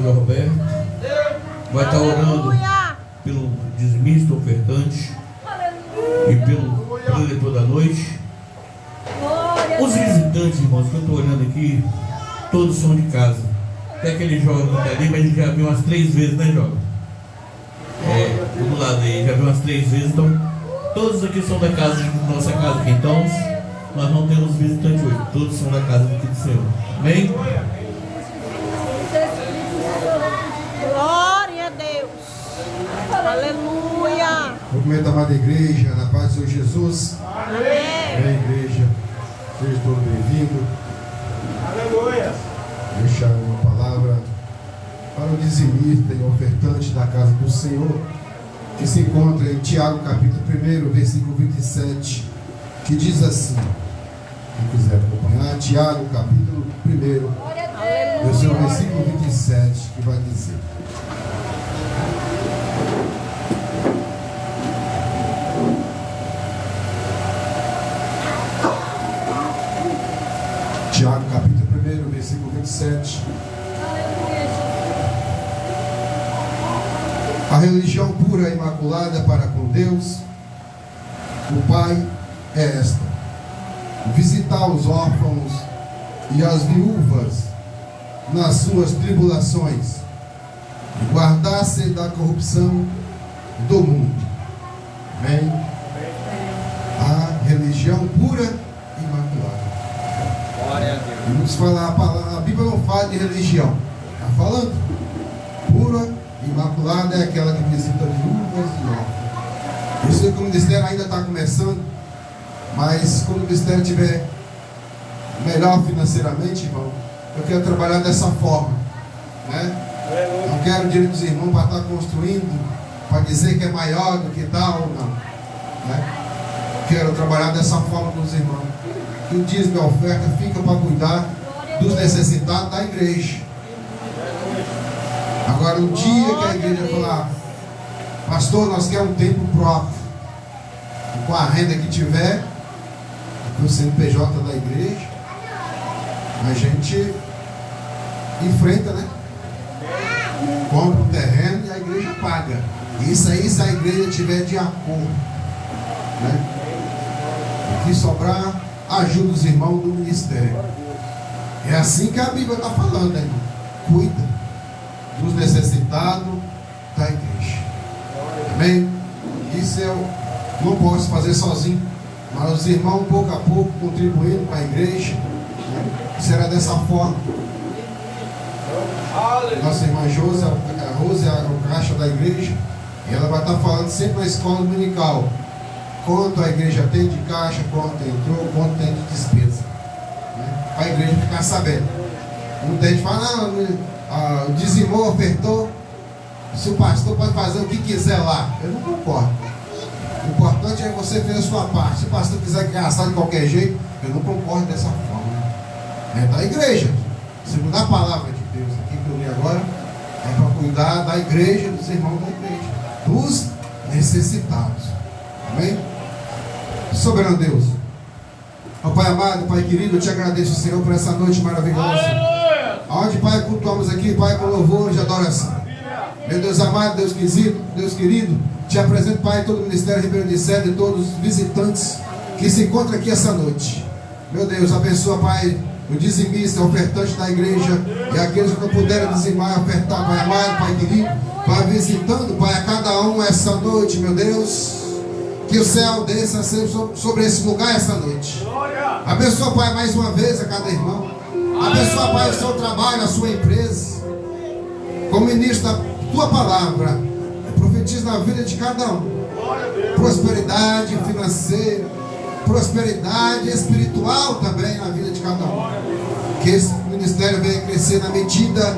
pastor Roberto. Vai estar orando pelo dizimista, ofertante e pelo preletor da noite. Os visitantes, irmãos, que eu estou olhando aqui, todos são de casa. Até aquele jovem que está ali, mas ele já viu umas 3 vezes, né, jovem? Do lado aí, já viu umas 3 vezes. Então, todos aqui são da casa, nossa casa aqui. Então, nós não temos visitante hoje. Todos são da casa aqui do Senhor. Amém? Glória a Deus. Aleluia. Cumprimento a amada igreja, na paz do Senhor Jesus. Amém. Amém, igreja. Seja todo bem-vindo. Aleluia. Deixar uma palavra para o dizimista e ofertante da casa do Senhor, que se encontra em Tiago capítulo 1, versículo 27, que diz assim: quem quiser acompanhar, Tiago capítulo 1, versículo 27, que vai dizer: Tiago capítulo 1, versículo 27. A religião pura e imaculada para com Deus, o Pai, é esta: visitar os órfãos e as viúvas nas suas tribulações, e guardar-se da corrupção do mundo. Amém? A religião pura e imaculada. Glória a Deus. Vamos falar, a Bíblia não fala de religião, está falando pura. Imaculada é aquela que visita viúvas e órfãos. Eu sei que o ministério ainda está começando, mas quando o ministério estiver melhor financeiramente, irmão, eu quero trabalhar dessa forma, né? Não quero direito dos irmãos para estar construindo, para dizer que é maior do que tal, não, né? Quero trabalhar dessa forma com os irmãos, que o dízimo e a oferta fica para cuidar dos necessitados da igreja. Agora, o dia que a igreja falar: pastor, nós queremos um templo próprio, e com a renda que tiver, com o CNPJ da igreja, a gente enfrenta, né? Compra um terreno e a igreja paga. Isso aí, se a igreja tiver de acordo, né? O que sobrar, ajuda os irmãos do ministério. É assim que a Bíblia está falando, né, irmão? Cuida dos necessitados da igreja. Amém? Isso eu não posso fazer sozinho, mas os irmãos pouco a pouco contribuindo para a igreja, né? Será dessa forma. Nossa irmã Rose é a caixa da igreja, e ela vai estar falando sempre na escola dominical quanto a igreja tem de caixa, quanto entrou, quanto tem de despesa, né? Para a igreja ficar sabendo. Não tem de falar, dizimou, ofertou, se o pastor pode fazer o que quiser lá. Eu não concordo. O importante é que você fez a sua parte. Se o pastor quiser gastar de qualquer jeito, eu não concordo dessa forma. É da igreja, segundo a palavra de Deus aqui que eu li agora, é para cuidar da igreja, dos irmãos da igreja, dos necessitados. Amém? Soberano Deus, ó Pai amado, Pai querido, eu te agradeço, Senhor, por essa noite maravilhosa, onde, Pai, cultuamos aqui, Pai, com louvor e adoração. Meu Deus amado, Deus querido, te apresento, Pai, todo o ministério Ribeirão de Cedro e todos os visitantes que se encontram aqui essa noite. Meu Deus, abençoa, Pai, o dizimista, o ofertante da igreja e aqueles que não puderam dizimar e ofertar, Pai amado, Pai querido, Pai, visitando, Pai, a cada um essa noite, meu Deus, que o céu desça sobre esse lugar essa noite. Abençoa, Pai, mais uma vez a cada irmão. Abençoa, Pai, o seu trabalho, a sua empresa. Como ministro da tua palavra, profetiza na vida de cada um prosperidade financeira, prosperidade espiritual também na vida de cada um. Que esse ministério venha crescer na medida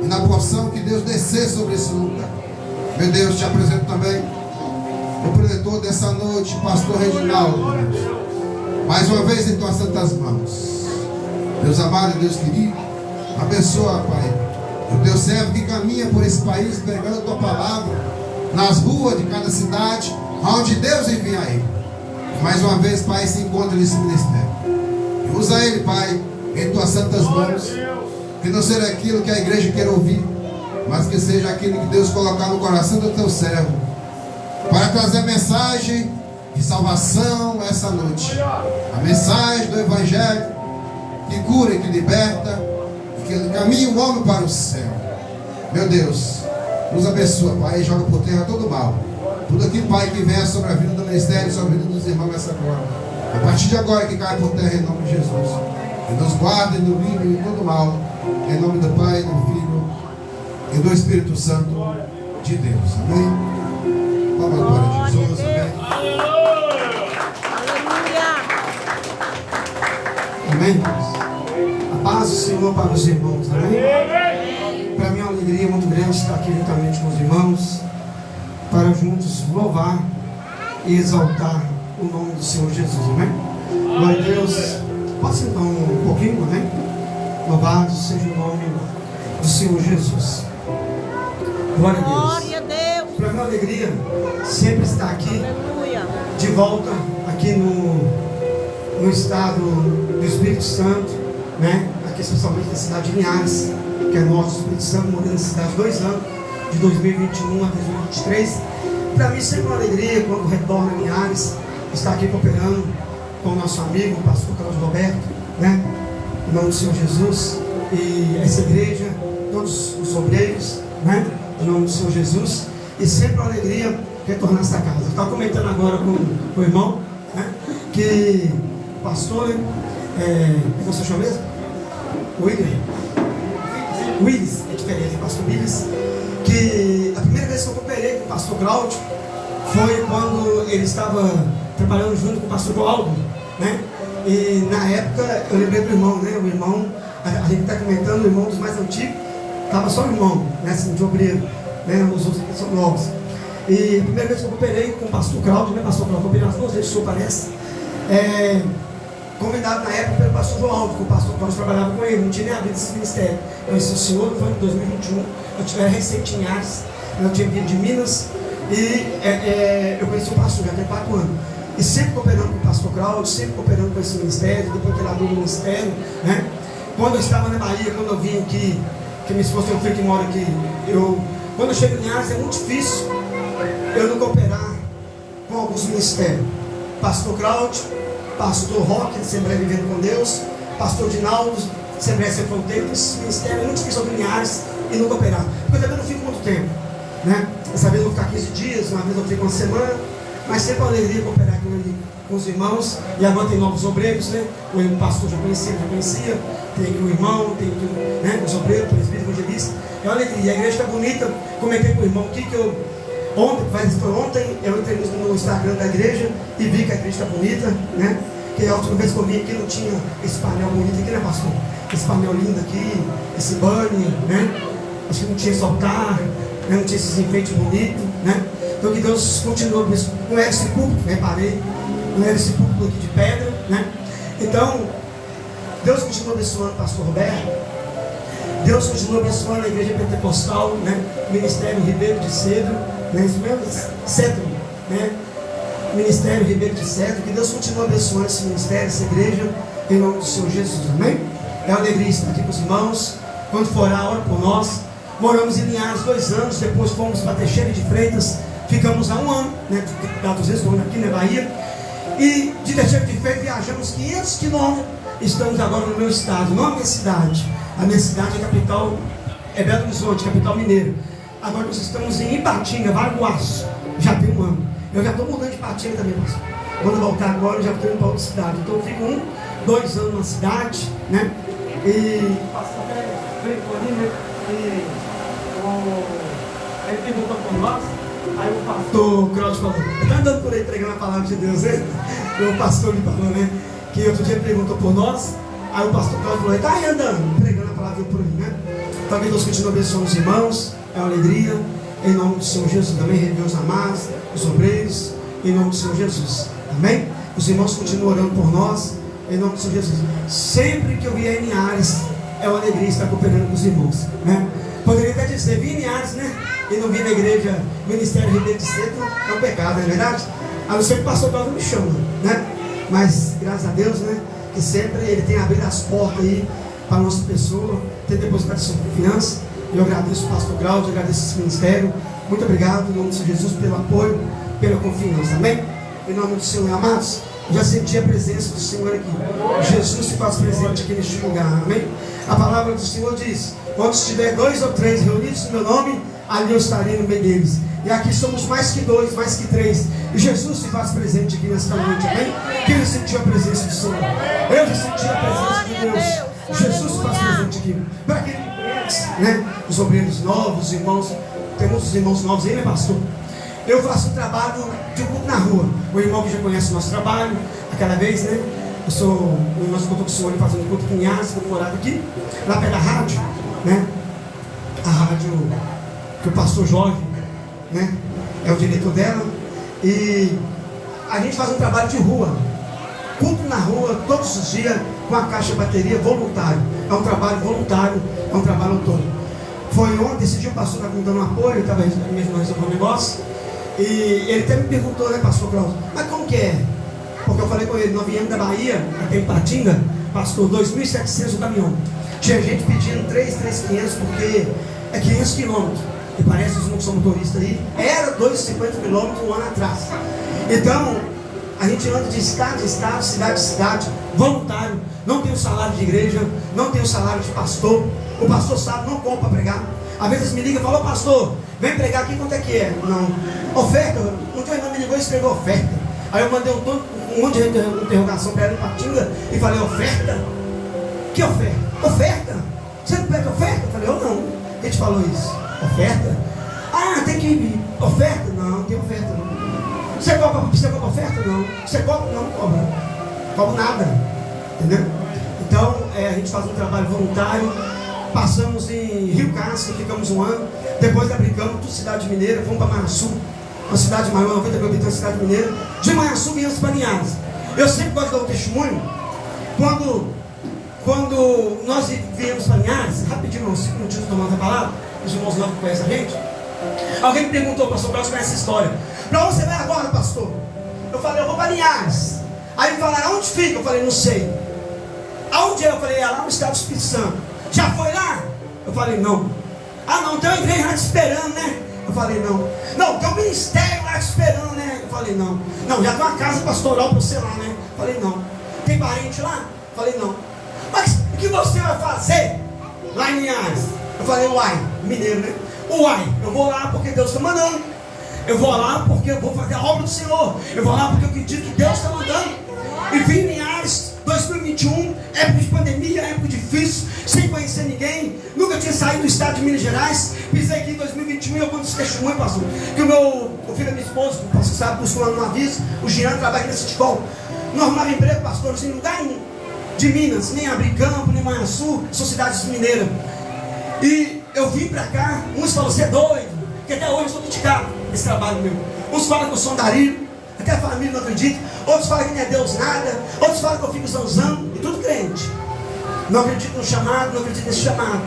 e na porção que Deus descer sobre esse lugar. Meu Deus, te apresento também o preletor dessa noite, pastor Reginaldo. Mais uma vez em tuas santas mãos. Deus amado e Deus querido, abençoa, Pai, o teu servo que caminha por esse país pregando a tua palavra nas ruas de cada cidade, onde Deus envia ele. Mais uma vez, Pai, se encontra nesse ministério. E usa ele, Pai, em tuas santas mãos. Que não seja aquilo que a igreja quer ouvir, mas que seja aquilo que Deus colocar no coração do teu servo, para trazer a mensagem de salvação essa noite. A mensagem do Evangelho que cura e que liberta, que caminha o homem para o céu. Meu Deus, nos abençoa, Pai, e joga por terra todo o mal. Tudo aquilo, Pai, que venha sobre a vida do ministério, sobre a vida dos irmãos nessa hora. A partir de agora que cai por terra em nome de Jesus. E nos guarda e nos livre de todo mal. Em nome do Pai, do Filho e do Espírito Santo de Deus. Amém? Vamos para Jesus. Amém. Amém, Deus. A paz do Senhor para os irmãos. Amém? Para mim é uma alegria muito grande estar aqui juntamente com os irmãos, para juntos louvar e exaltar o nome do Senhor Jesus. Amém? Glória a Deus. Posso então um pouquinho, amém? Louvado seja o nome do Senhor Jesus. Glória a Deus. Glória a Deus. Para mim é uma alegria sempre estar aqui, Aleluia. de volta aqui no estado do Espírito Santo, né? Aqui especialmente na cidade de Linhares, que é nosso Espírito Santo, morando na cidade 2 anos, de 2021 a 2023. Para mim sempre é uma alegria quando retorna a Linhares, estar aqui cooperando com o nosso amigo, o pastor Carlos Roberto, né? Em nome do Senhor Jesus, e essa igreja, todos os obreiros, né? Em nome do Senhor Jesus, e sempre uma alegria retornar a essa casa. Eu estava comentando agora com o irmão, né? Que o pastor, como você chama mesmo? Willis, é diferente, o pastor Willis, que a primeira vez que eu cooperei com o pastor Cláudio foi quando ele estava trabalhando junto com o pastor Cláudio, né? E na época eu lembrei do irmão, né? O irmão, a gente está comentando, o irmão dos mais antigos, estava só o irmão, né? Assim, de obreiro, né? Os outros são novos. E a primeira vez que eu cooperei com o pastor Cláudio, né? Pastor Cláudio, cooperei nas 2 vezes, o senhor parece, convidado na época pelo pastor João Alves, que o pastor Cláudio trabalhava com ele, não tinha nem abrido esse ministério. Eu conheci o senhor, foi em 2021, eu era recente em Linhares, eu tinha vindo de Minas, e eu conheci o pastor já tem 4 anos. E sempre cooperando com o pastor Cláudio, sempre cooperando com esse ministério, depois que ele abriu o ministério, né? Quando eu estava na Bahia, quando eu vim aqui, que minha esposa tem um filho que mora aqui, quando eu chego em Linhares é muito difícil eu não cooperar com alguns ministérios. Pastor Cláudio, pastor Roque, Assembleia Vivendo com Deus, pastor Dinaldo, Assembleia Sem Fronteiras. Esse ministério é muito difícil eu vir em Linhares e não cooperar, porque eu também não fico muito tempo, né? Dessa vez eu vou ficar 15 dias, uma vez eu fico uma semana, mas sempre uma alegria cooperar com os irmãos. E agora tem novos obreiros, né? O pastor já conhecia, tem aqui o irmão, tem aqui, né? Os obreiros, presbítero, evangelista. É uma alegria, a igreja está bonita. Comentei com o irmão aqui que ontem eu entrei no Instagram da igreja e vi que a igreja está bonita, né? Que a última vez que eu vim aqui não tinha esse painel bonito aqui, né, pastor? Esse painel lindo aqui, esse banner, né? Acho que não tinha soltar, né? Não tinha esses enfeites bonitos, né? Então que Deus continua, não era esse púlpito, reparei, não era esse púlpito aqui de pedra, né? Então, Deus continua abençoando o pastor Roberto, Deus continua abençoando a igreja pentecostal, né? Ministério Ribeiro de Cedro, né? Isso mesmo? Cedro, né? Ministério Ribeiro de Cedro, que Deus continua abençoando esse ministério, essa igreja, em nome do Senhor Jesus, amém? É uma alegria estar aqui com os irmãos. Quando for a hora por nós. Moramos em Linhares 2 anos, depois fomos para Teixeira de Freitas, ficamos há 1 ano, né? Aqui na Bahia. E de Teixeira de Freitas viajamos 500 quilômetros. Estamos agora no meu estado, não a minha cidade. A minha cidade, a capital, é Belo Horizonte, capital mineiro. Agora nós estamos em Ipatinga, Varguaço, já tem 1 ano. Eu já estou mudando de Ipatinga também, pastor. Quando eu voltar agora, eu já estou indo para outra cidade. Então eu fico 1, 2 anos na cidade, né? E pastor veio por ali, né? Ele perguntou por nós, aí o pastor Cláudio falou, está andando por aí pregando a palavra de Deus, né? E o pastor me falou, né? Que outro dia perguntou por nós, aí o pastor Cláudio falou, está aí andando, pregando a palavra por aí, né? Então que Deus continue abençoando os irmãos, é uma alegria, em nome do Senhor Jesus, também reuniões amados, os obreiros, em nome do Senhor Jesus, amém? Os irmãos continuam orando por nós, em nome do Senhor Jesus. Sempre que eu vier em Linhares, é uma alegria estar cooperando com os irmãos, né? Poderia até dizer, vim em Linhares, né? E não vim na igreja Ministério Ribeiro de Cedro, é um pecado, não é verdade? A não ser que o pastor Cláudio me chama, né? Mas, graças a Deus, né? Que sempre ele tem abrido as portas aí para a nossa pessoa, tem depositado sua confiança. Eu agradeço o pastor Cláudio, agradeço esse ministério. Muito obrigado, em nome de Jesus, pelo apoio, pela confiança. Amém? Em nome do Senhor, amados, já senti a presença do Senhor aqui. Jesus se faz presente aqui neste lugar. Amém? A palavra do Senhor diz: onde estiver 2 ou 3 reunidos no meu nome, ali eu estarei no meio deles. E aqui somos mais que 2, mais que 3. E Jesus se faz presente aqui nesta noite. Amém? Quem já sentiu a presença do Senhor? Eu já senti a presença de Deus. Jesus se faz presente aqui. Para quem não conhece, né? Os obreiros novos, os irmãos. Temos os irmãos novos aí, né, pastor? Eu faço um trabalho de culto na rua. O irmão que já conhece o nosso trabalho, aquela vez, né? Eu sou o irmão que contou com o senhor fazendo culto em Pinhais, que eu morava aqui, lá perto da rádio, né? A rádio que o pastor Jorge, né? É o diretor dela. E a gente faz um trabalho de rua. Culto na rua, todos os dias, com a caixa de bateria voluntário. É um trabalho voluntário, é um trabalho autônomo. Foi ontem, esse dia o pastor estava me dando um apoio, estava mesmo resolvendo um negócio. E ele até me perguntou, né, pastor Cláudio, mas como que é? Porque eu falei com ele, nós viemos da Bahia, até em Patinga, pastor, 2.700 o caminhão. Tinha gente pedindo 3.500 porque é 500 quilômetros. E parece que os não são motoristas aí. Era 250 quilômetros um ano atrás. Então, a gente anda de estado em estado, cidade em cidade, voluntário. Não tem o salário de igreja, não tem o salário de pastor. O pastor sabe, não compra para pregar. Às vezes me liga e fala: pastor, vem pregar aqui, quanto é que é? Não. Oferta, um dia irmão me ligou e escreveu oferta. Aí eu mandei um monte de interrogação para ela em Patinga e falei: oferta? Que oferta? Oferta? Você não pede oferta? Eu falei: eu não. Quem te falou isso? Oferta? Ah, tem que ir. Oferta? Não, tem oferta não. Você cobra oferta? Não. Você cobra? Não cobra. Cobra nada. Entendeu? Então, a gente faz um trabalho voluntário. Passamos em Rio Casca, ficamos um ano. Depois aplicamos tudo cidade mineira, fomos para Manhaçu, uma cidade maior, 90 mil habitantes, cidade mineira. De Manhaçu viemos para Linhares. Eu sempre gosto de dar um testemunho. Quando nós viemos para Linhares, rapidinho, uns 5 minutinhos tomando a palavra, os irmãos novos que conhecem a gente. Alguém me perguntou: pastor Cláudio conhece essa história? Para onde você vai agora, pastor? Eu falei: eu vou para Linhares. Aí me falaram: aonde fica? Eu falei: não sei. Aonde é? Eu falei: é lá no estado do Espírito Santo. Já foi lá? Eu falei: não. Ah, não, tem uma igreja lá te esperando, né? Eu falei: não. Não, tem um ministério lá te esperando, né? Eu falei: não. Não, já tem uma casa pastoral para você lá, né? Eu falei: não. Tem parente lá? Eu falei: não. Mas o que você vai fazer lá em Linhares? Eu falei: uai, mineiro, né? Uai, eu vou lá porque Deus está mandando. Eu vou lá porque eu vou fazer a obra do Senhor. Eu vou lá porque eu acredito que Deus está mandando. E vim em Linhares, 2021, época de pandemia, época difícil, sem conhecer ninguém. Nunca tinha saído do estado de Minas Gerais. Pisei aqui em 2021 e eu conto esse testemunho, pastor. Que o filho da minha esposa, o pastor sabe, buscou no aviso, o Jean trabalha aqui na City Hall. Não arrumava emprego, pastor, assim, lugar de Minas, nem abrir campo, nem Manhaçu, são cidades mineiras. E eu vim pra cá, uns falam: você é doido, que até hoje eu sou criticado nesse trabalho meu. Uns falam que eu sou andarilho, até a família não acredita. Outros falam que não é Deus nada. Outros falam que eu fico zanzando. E tudo crente. Não acredito no chamado, não acredito nesse chamado.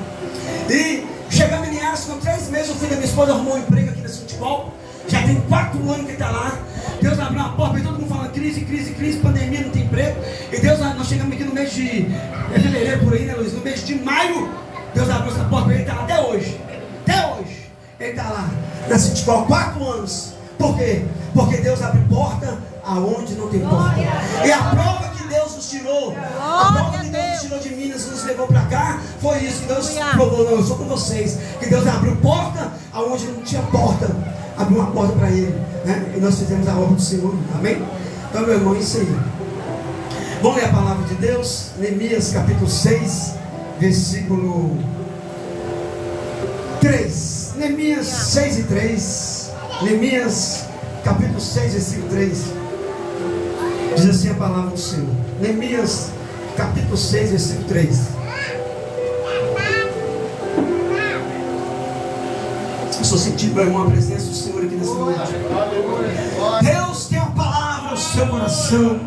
E chegamos em Linhares, com 3 meses, o filho da minha esposa arrumou um emprego aqui na City Hall. Já tem 4 anos que ele está lá. Deus abriu uma porta, e todo mundo fala: crise, crise, crise, pandemia, não tem emprego. E Deus, nós chegamos aqui no mês de fevereiro, por aí, né, Luiz? No mês de maio, Deus abriu essa porta para ele, está lá até hoje. Até hoje. Ele está lá na City Hall, 4 anos. Por quê? Porque Deus abre porta aonde não tem porta. E a prova que Deus nos tirou, a prova que Deus nos tirou de Minas e nos levou para cá, foi isso que Deus provou. Não, eu sou com vocês. Que Deus abriu porta aonde não tinha porta. Abriu uma porta para ele, né? E nós fizemos a obra do Senhor. Amém? Então, meu irmão, é isso aí. Vamos ler a palavra de Deus. Neemias capítulo 6, versículo 3. Neemias 6 e 3. Neemias capítulo 6, versículo 3. Diz assim a palavra do Senhor. Neemias capítulo 6, versículo 3. Eu estou sentindo, meu irmão, a presença do Senhor aqui nessa noite. Deus tem a palavra no seu coração.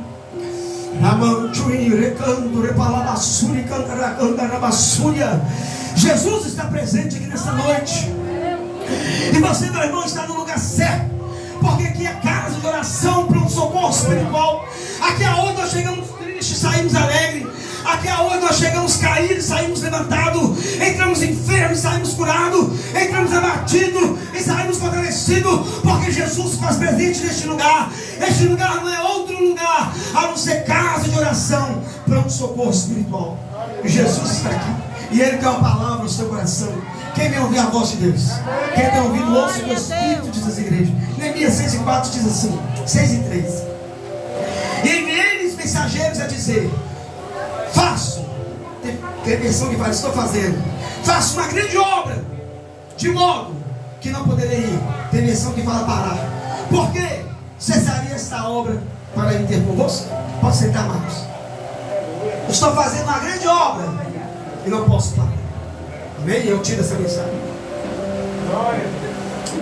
Jesus está presente aqui nessa noite. E você, meu irmão, está no lugar certo. Porque aqui é casa de oração, pronto-socorro espiritual. Aqui é onde nós chegamos tristes, saímos alegres. Aqui aonde nós chegamos caídos, saímos levantados, entramos enfermos, saímos curados, entramos abatidos e saímos fortalecidos, porque Jesus faz presente neste lugar. Este lugar não é outro lugar a não ser casa de oração, pronto socorro espiritual. Jesus está aqui e Ele tem uma palavra no seu coração. Quem vem ouvir a voz de Deus? Quem tem ouvido, ouça o Espírito, diz as igrejas. Neemias 6:4 diz assim, 6:3. E enviei-lhes mensageiros a dizer: faço, tem versão que fala, estou fazendo, faço uma grande obra, de modo que não poderei ir. Tem versão que fala parar. Por quê? Cessaria esta obra para ir ter convosco? Pode sentar, Marcos. Estou fazendo uma grande obra e não posso parar. Amém? Eu tiro essa mensagem.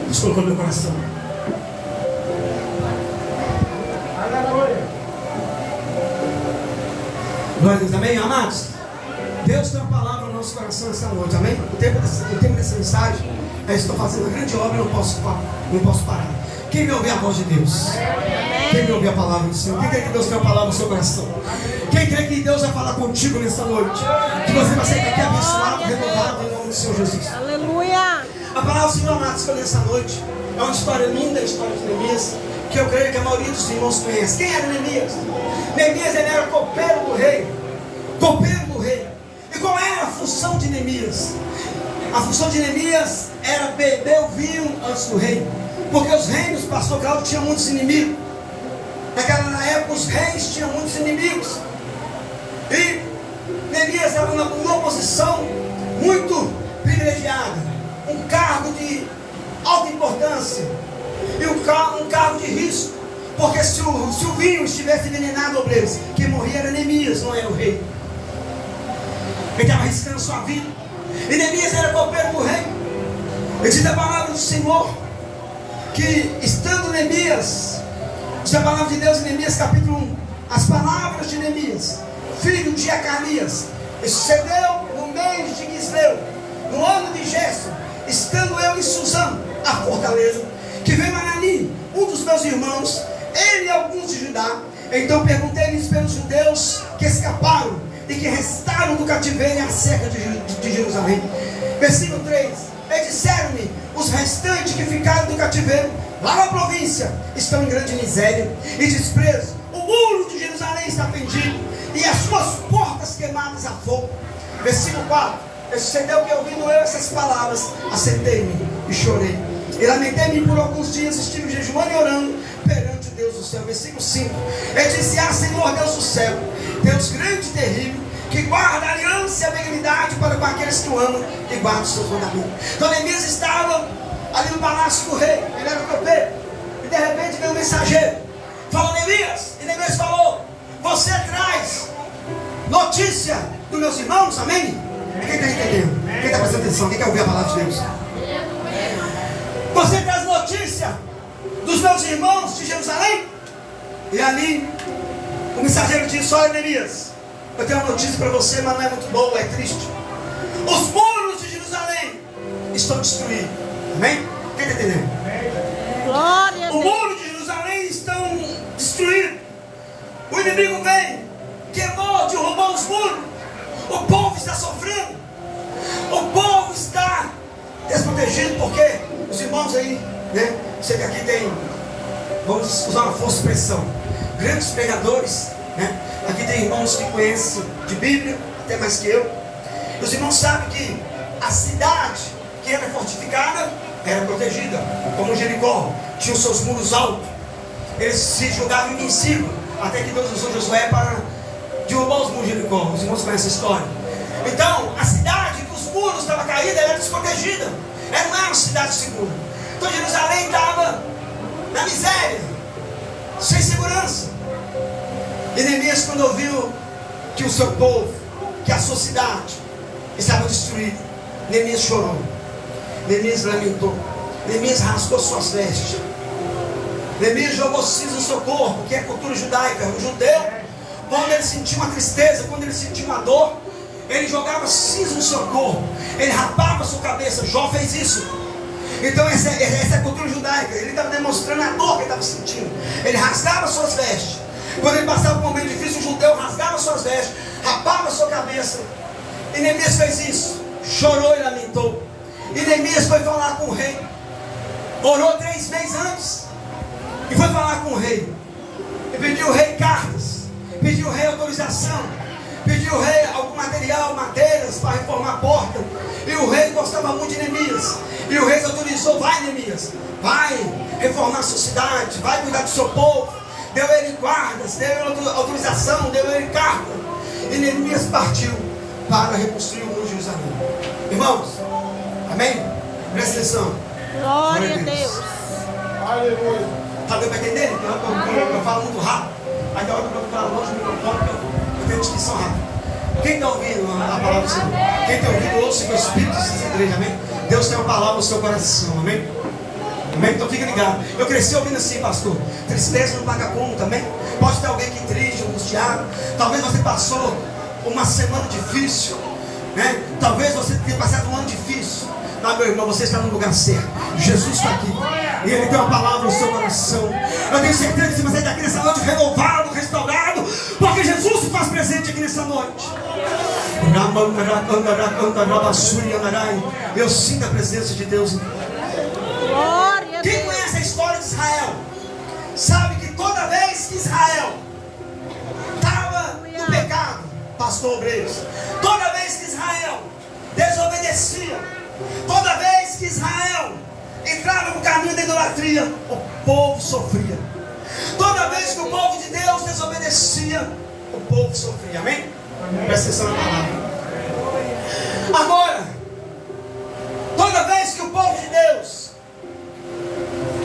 Deus colocou no meu coração. Glória a Deus, amém, amados? Deus tem uma palavra no nosso coração essa noite, amém? O tempo dessa mensagem é: estou fazendo uma grande obra e não posso parar. Quem me ouvir a voz de Deus? Quem me ouvir a palavra do Senhor? Quem crê que Deus tem uma palavra no seu coração? Quem crê que Deus vai falar contigo nessa noite? Que você vai sair daqui abençoado, renovado em nome do Senhor Jesus. Aleluia! A palavra do Senhor, amados, que nessa noite é uma história linda, a história de Neemias, que eu creio que a maioria dos irmãos conhece. Quem era Neemias? Neemias, ele era copeiro do rei. Copeiro do rei. E qual era a função de Neemias? A função de Neemias era beber o vinho antes do rei. Porque os reinos, pastor Cláudio, tinham muitos inimigos. Na época os reis tinham muitos inimigos. E Neemias era uma posição muito privilegiada. Um cargo de alta importância. E um cargo de risco. Porque se o vinho estivesse envenenado, obreiros, quem morria era Neemias, não era o rei. Ele estava arriscando sua vida. E Neemias era copeiro do rei. E diz a palavra do Senhor que, estando Neemias, diz a palavra de Deus em Neemias capítulo 1, as palavras de Neemias, filho de Acanias, sucedeu no mês de Quisleu, no ano de Gerson, estando eu em Suzã, a fortaleza, que veio Anani, um dos meus irmãos, ele e alguns de Judá. Então perguntei-lhes pelos judeus que escaparam e que restaram do cativeiro acerca de Jerusalém. Versículo 3. E disseram-me: os restantes que ficaram do cativeiro lá na província estão em grande miséria e desprezo. O muro de Jerusalém está fendido e as suas portas queimadas a fogo. Versículo 4. E sucedeu que, ouvindo eu essas palavras, assentei-me e chorei. E lamentei-me por alguns dias, estive jejuando e orando perante o Deus do céu. Versículo 5. E disse: ah, Senhor Deus do céu, Deus grande e terrível, que guarda a aliança e a benignidade para com aqueles que o amam e guardam os seus mandamentos. Então Neemias estava ali no palácio do rei, ele era copeiro, e de repente veio um mensageiro, falou: Neemias. E Neemias falou: você traz notícia dos meus irmãos, amém? Quem está entendendo? Quem está prestando atenção? Quem quer ouvir a palavra de Deus? Você traz notícia dos meus irmãos de Jerusalém? E ali o mensageiro disse: olha, Neemias, eu tenho uma notícia para você, mas não é muito boa, é triste. Os muros de Jerusalém estão destruídos. Amém? Quem está entendendo? Glória a O Deus. muro de Jerusalém estão destruídos. O inimigo vem, queimou, derrubou os muros. O povo está sofrendo. O povo está desprotegido, porque os irmãos aí, né? Você que aqui tem, vamos usar uma força de expressão, grandes pregadores, né? Aqui tem irmãos que conhecem de Bíblia, até mais que eu. Os irmãos sabem que a cidade que era fortificada era protegida, como Jericó, tinha os seus muros altos. Eles se julgavam invencíveis, até que Deus usou Josué para derrubar os muros de Jericó. Os irmãos conhecem essa história. Então, a cidade que os muros estavam caídos, ela era desprotegida. Ela não era uma cidade segura. Então Jerusalém estava na miséria, sem segurança. E Neemias, quando ouviu que o seu povo, que a sua cidade estava destruída, Neemias chorou, Neemias lamentou, Neemias rasgou suas vestes, Neemias jogou cinza no seu corpo, que é a cultura judaica. O judeu, quando ele sentia uma tristeza, quando ele sentia uma dor, ele jogava cinza no seu corpo, ele rapava a sua cabeça. Jó fez isso. Então essa é a cultura judaica. Ele estava demonstrando a dor que ele estava sentindo. Ele rasgava suas vestes. Quando ele passava por um momento difícil, o judeu rasgava suas vestes rapava a sua cabeça. E Neemias fez isso, chorou e lamentou. E Neemias foi falar com o rei, orou 3 meses antes, e foi falar com o rei, e pediu ao rei cartas, pediu ao rei autorização, pediu ao rei algum material, madeiras para reformar a porta. E o rei gostava muito de Neemias, e o rei autorizou: vai Neemias, vai reformar a sua cidade, vai cuidar do seu povo. Deu ele guardas, deu ele autorização, deu ele carta. E Neemias partiu para reconstruir o muro de Jerusalém. Irmãos, amém? Presta atenção. Glória a Deus. Aleluia. Está dando para entender? Eu falo muito rápido. Aí da hora que eu falo longe do microfone, porque eu tenho descrição rápida. Quem está ouvindo a palavra do Senhor? Quem está ouvindo, ouça com o Espírito dessa igreja, amém? Deus tem uma palavra no seu coração, amém? Amém? Então fica ligado. Eu cresci ouvindo assim, pastor: tristeza não paga conta, amém? Pode ter alguém que triste, angustiado. Talvez você passou uma semana difícil, né? Talvez você tenha passado um ano difícil. Não, meu irmão, você está no lugar certo. Jesus está aqui, e Ele tem uma palavra no seu coração. Eu tenho certeza que você vai sair daqui nessa noite renovado, restaurado, porque Jesus se faz presente aqui nessa noite. Eu sinto a presença de Deus. Glória a Quem Deus. conhece a história de Israel sabe que toda vez que Israel estava no pecado, pastor Obreiros, toda vez que Israel desobedecia, toda vez que Israel entrava no caminho da idolatria, o povo sofria. Toda vez que o povo de Deus desobedecia, o povo sofria. Amém? Presta atenção na palavra. Agora, toda vez que o povo de Deus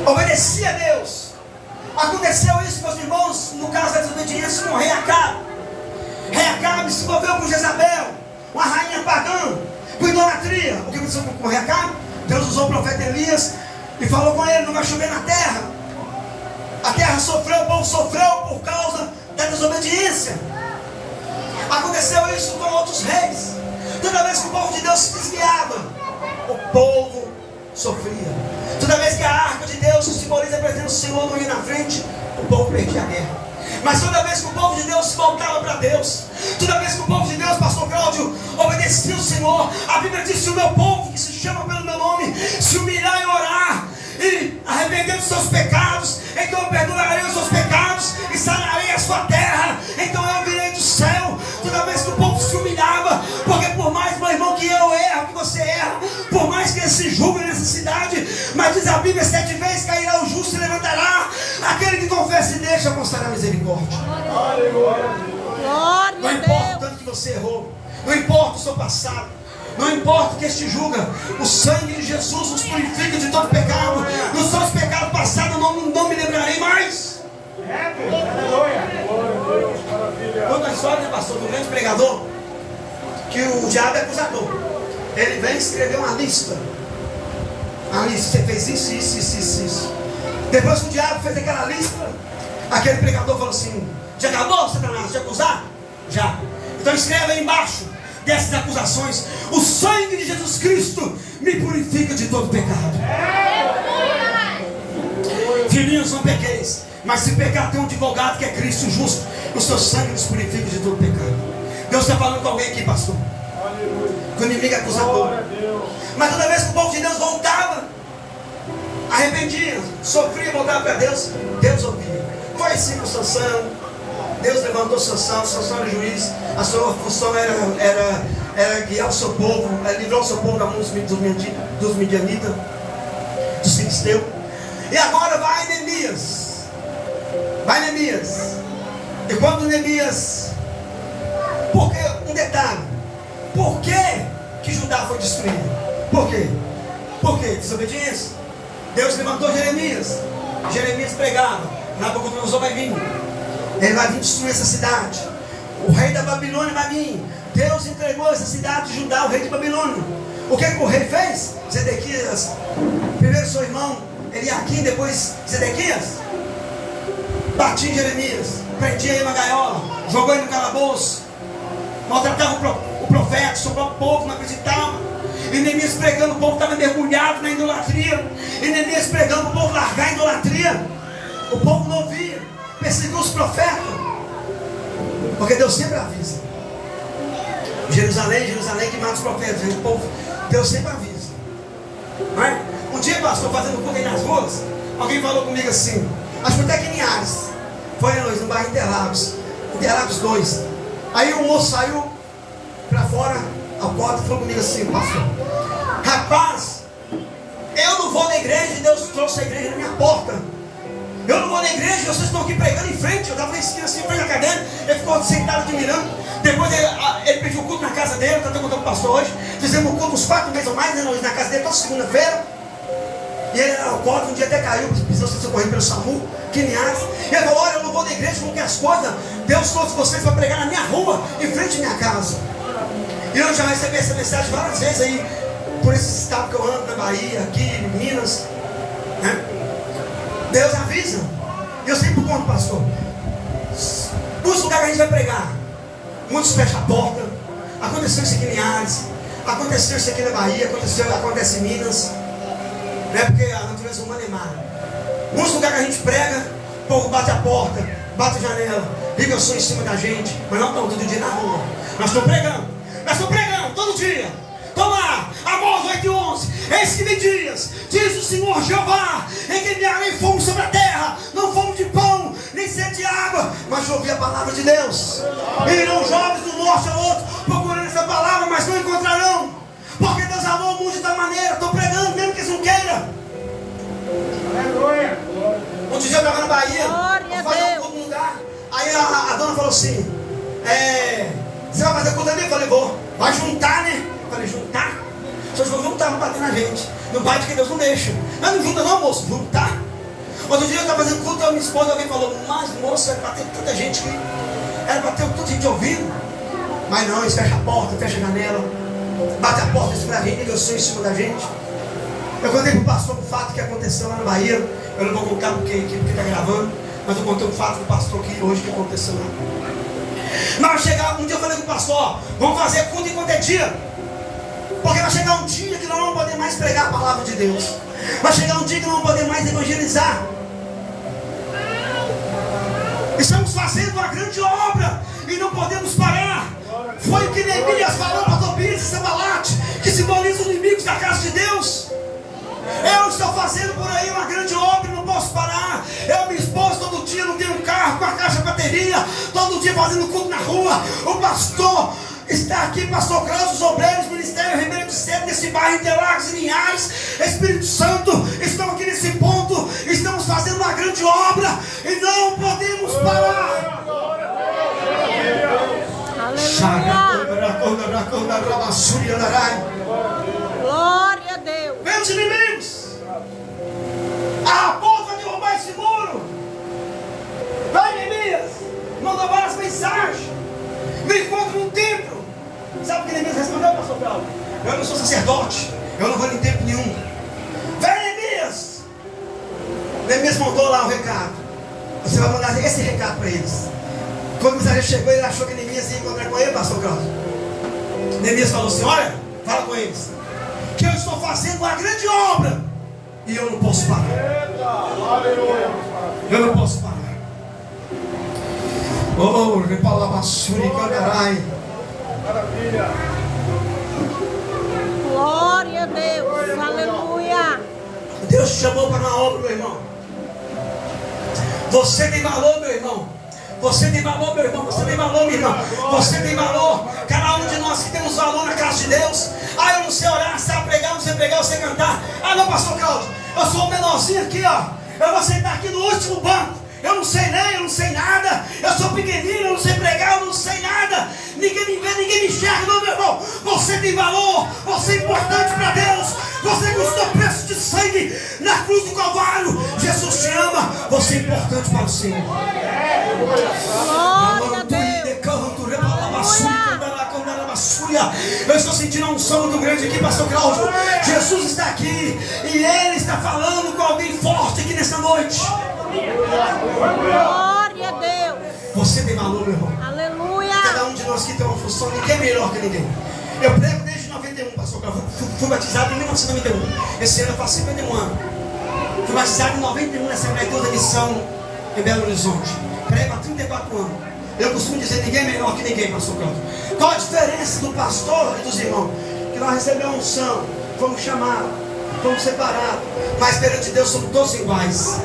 obedecia a Deus, aconteceu isso, meus irmãos, no caso da desobediência com o rei Acabe. Rei Acabe se envolveu com Jezabel, uma rainha pagã, com idolatria. O que aconteceu com o rei Acabe? Deus usou o profeta Elias e falou com ele: não vai chover na terra. A terra sofreu, o povo sofreu por causa da desobediência. Aconteceu isso com outros reis. Toda vez que o povo de Deus se desviava, o povo sofria. Toda vez que a arca de Deus, que simboliza a presença do Senhor, não ia na frente, o povo perdia a guerra. Mas toda vez que o povo de Deus se voltava para Deus, toda vez que o povo de Deus, pastor Cláudio, obedecia ao Senhor, a Bíblia diz: se o meu povo, que se chama pelo meu nome, se humilhar e orar e arrepender dos seus pecados, então eu perdoarei os seus pecados e sararei a sua terra, então eu virei do céu. Toda vez que o povo se humilhava, porque por mais, meu irmão, que eu erro, que você erra, por mais que ele se julgue nessa cidade, mas diz a Bíblia: 7 vezes cairá o justo e levantará, aquele que confessa e deixa alcançará misericórdia. Glória Não a importa o Deus. tanto que você errou, não importa o seu passado, não importa o que te julga, o sangue de Jesus nos purifica de todo pecado. Dos seus pecados passados eu não me lembrarei mais. Conta a história, né, pastor, do grande pregador, que o diabo é acusador. Ele vem escrever uma lista. Uma lista: você fez isso. Depois que o diabo fez aquela lista, aquele pregador falou assim: já acabou, Satanás, de acusar? Já. Então escreve aí embaixo dessas acusações: o sangue de Jesus Cristo me purifica de todo pecado. Filhinhos, não pequeis, mas se pecar, tem um advogado que é Cristo justo, o seu sangue nos purifica de todo pecado. Deus está falando com alguém aqui, pastor, que o inimigo é acusador. Mas toda vez que o povo de Deus voltava, arrependia, sofria, voltava para Deus, Deus ouvia. Foi assim com Sansão. Deus levantou Sansão era juiz. A sua função era guiar o seu povo, livrar o seu povo da mão dos midianitas, dos filisteus. E agora vai Neemias. E quando Neemias, porque um detalhe, por que Judá foi destruído? Por quê? Por quê? Desobediência. Deus levantou Jeremias pregava: Nabucodonosor vai vir, ele vai vir destruir essa cidade, o rei da Babilônia vai vir. Deus entregou essa cidade de Judá ao rei de Babilônia. O que o rei fez? Zedequias, primeiro seu irmão Eliaquim, depois Zedequias, batia em Jeremias, prendia ele na gaiola, jogou ele no calabouço, maltratava o profeta, o seu próprio povo não acreditava. E Neemias pregando, o povo estava mergulhado na idolatria. E Neemias pregando, o povo largar a idolatria. O povo não ouvia, perseguiu os profetas, porque Deus sempre avisa. Jerusalém, Jerusalém que mata os profetas. O povo, Deus sempre avisa. Não é? Um dia, pastor, fazendo culto aí nas ruas, alguém falou comigo assim, acho que até aqui em Ares, foi no bairro Interlagos 2. Aí o moço saiu pra fora, a porta, e falou comigo assim, pastor, rapaz, eu não vou na igreja e Deus trouxe a igreja na minha porta. Eu não vou na igreja e vocês estão aqui pregando em frente. Eu estava assim, em frente da cadeira, ele ficou sentado admirando. Depois ele pediu culto na casa dele, eu estou contando com o pastor hoje. Fizemos um culto uns 4 meses ou mais, né, na casa dele, toda segunda-feira. E ele era alcoólatra, um dia até caiu, precisou ser socorrido pelo SAMU, que em Ares. E ele falou, olha, eu não vou na igreja porque as coisas, Deus trouxe vocês para pregar na minha rua, em frente à minha casa. E eu já recebi essa mensagem várias vezes aí, por esse estado que eu ando, na Bahia, aqui, em Minas, né? Deus avisa. E eu sempre conto, pastor, nos lugares que a gente vai pregar, muitos fecham a porta. Aconteceu isso aqui em Ares, aconteceu isso aqui na Bahia, acontece em Minas, né? Porque a natureza humana é má. Muitos lugares que a gente prega, o povo bate a porta, bate a janela, liga o som em cima da gente, mas não estão todo dia na rua. Nós estamos pregando todo dia. Estão lá, Amós 8:11. Eis que vem dias, diz o Senhor Jeová, em que enviarei fogo sobre a terra, não fome de pão, nem sede de água, mas ouvi a palavra de Deus. E irão jovens do norte ao outro, procurando essa palavra, mas não encontrarão. Porque Deus amou o mundo de tal maneira. Estou pregando, mesmo que eles não queiram. Outro dia eu estava na Bahia, eu fazia um culto no lugar. Aí a dona falou assim, você vai fazer culto ali? Eu falei, vou. Vai juntar, né? Eu falei, juntar? Se eu juntar, vão bater na gente. Não bate porque Deus não deixa. Mas não junta não, moço, juntar. Outro dia eu estava fazendo culto, a minha esposa, alguém falou, mas moço, era para ter tanta gente aqui. Era para ter tanta gente ouvindo. Mas não, eles fecham a porta, fecham a janela, bate a porta em cima da gente, liga o som em cima da gente. Eu contei para o pastor um fato que aconteceu lá na Bahia. Eu não vou contar porque está gravando, mas eu contei um fato do pastor aqui hoje que aconteceu lá. Mas vai chegar, um dia eu falei com o pastor, ó, vamos fazer culto enquanto é dia. Porque vai chegar um dia que nós não vamos poder mais pregar a palavra de Deus. Vai chegar um dia que não vamos poder mais evangelizar. Estamos fazendo uma grande obra e não podemos parar. Foi o que Neemias falou para Tobias e Sambalate, que simbolizam os inimigos da casa de Deus. Eu estou fazendo por aí uma grande obra e não posso parar. Eu, minha esposa, todo dia não tenho um carro com a caixa de bateria, todo dia fazendo culto na rua. O pastor está aqui, pastor Cláudio, os obreiros, Ministério Ribeiro de Cedo, nesse bairro Interlagos e Linhares, Espírito Santo, estão aqui nesse ponto. Estamos fazendo uma grande obra e não podemos parar. Glória a Deus. Meus inimigos, a raposa vai derrubar esse muro. Vai, Neemias, mandou várias mensagens. Me encontro no templo. Sabe o que Neemias respondeu, pastor Cláudio? Eu não sou sacerdote, eu não vou em tempo nenhum. Vem, Neemias. Neemias mandou lá o recado. Você vai mandar esse recado para eles. Quando o mensageiro chegou, ele achou que Neemias ia encontrar com ele, pastor Cláudio. Neemias falou assim, olha, fala com eles, que eu estou fazendo uma grande obra e eu não posso parar. Eu não posso parar. Oh, repalabassuri candarai. Maravilha. Glória a Deus. Aleluia. Deus te chamou para uma obra, meu irmão. Você tem valor, meu irmão. Você tem valor, meu irmão. Você tem valor, minha irmã. Você tem valor. Cada um de nós que temos valor na casa de Deus. Ah, eu não sei orar, sabe pregar, não sei pregar, eu sei cantar. Ah, não, pastor Cláudio, eu sou o menorzinho aqui, ó. Eu vou sentar aqui no último banco. Eu não sei nem, eu não sei nada. Eu sou pequenino, eu não sei pregar, eu não sei nada. Ninguém me vê, ninguém me enxerga, não, meu irmão. Você tem valor, você é importante para Deus. Você custou preço de sangue na cruz do Calvário. Jesus te ama, você é importante para o Senhor. Glória a Deus. Eu estou sentindo uma unção muito grande aqui, pastor Cláudio. Jesus está aqui e Ele está falando com alguém forte aqui nessa noite. Glória a Deus. Você tem valor, meu irmão. Aleluia. Cada um de nós aqui tem uma função, ninguém é melhor que ninguém. Eu prego desde 91, pastor Cláudio. Fui batizado em 1991. Esse ano eu faço 51 anos. Fui batizado em 91 na Assembleia de Deus da Missão em Belo Horizonte. Prego há 34 anos. Eu costumo dizer, ninguém é melhor que ninguém, pastor Cláudio. Qual a diferença do pastor e dos irmãos? Que nós recebemos unção, fomos chamados, fomos separados, mas perante Deus somos todos iguais.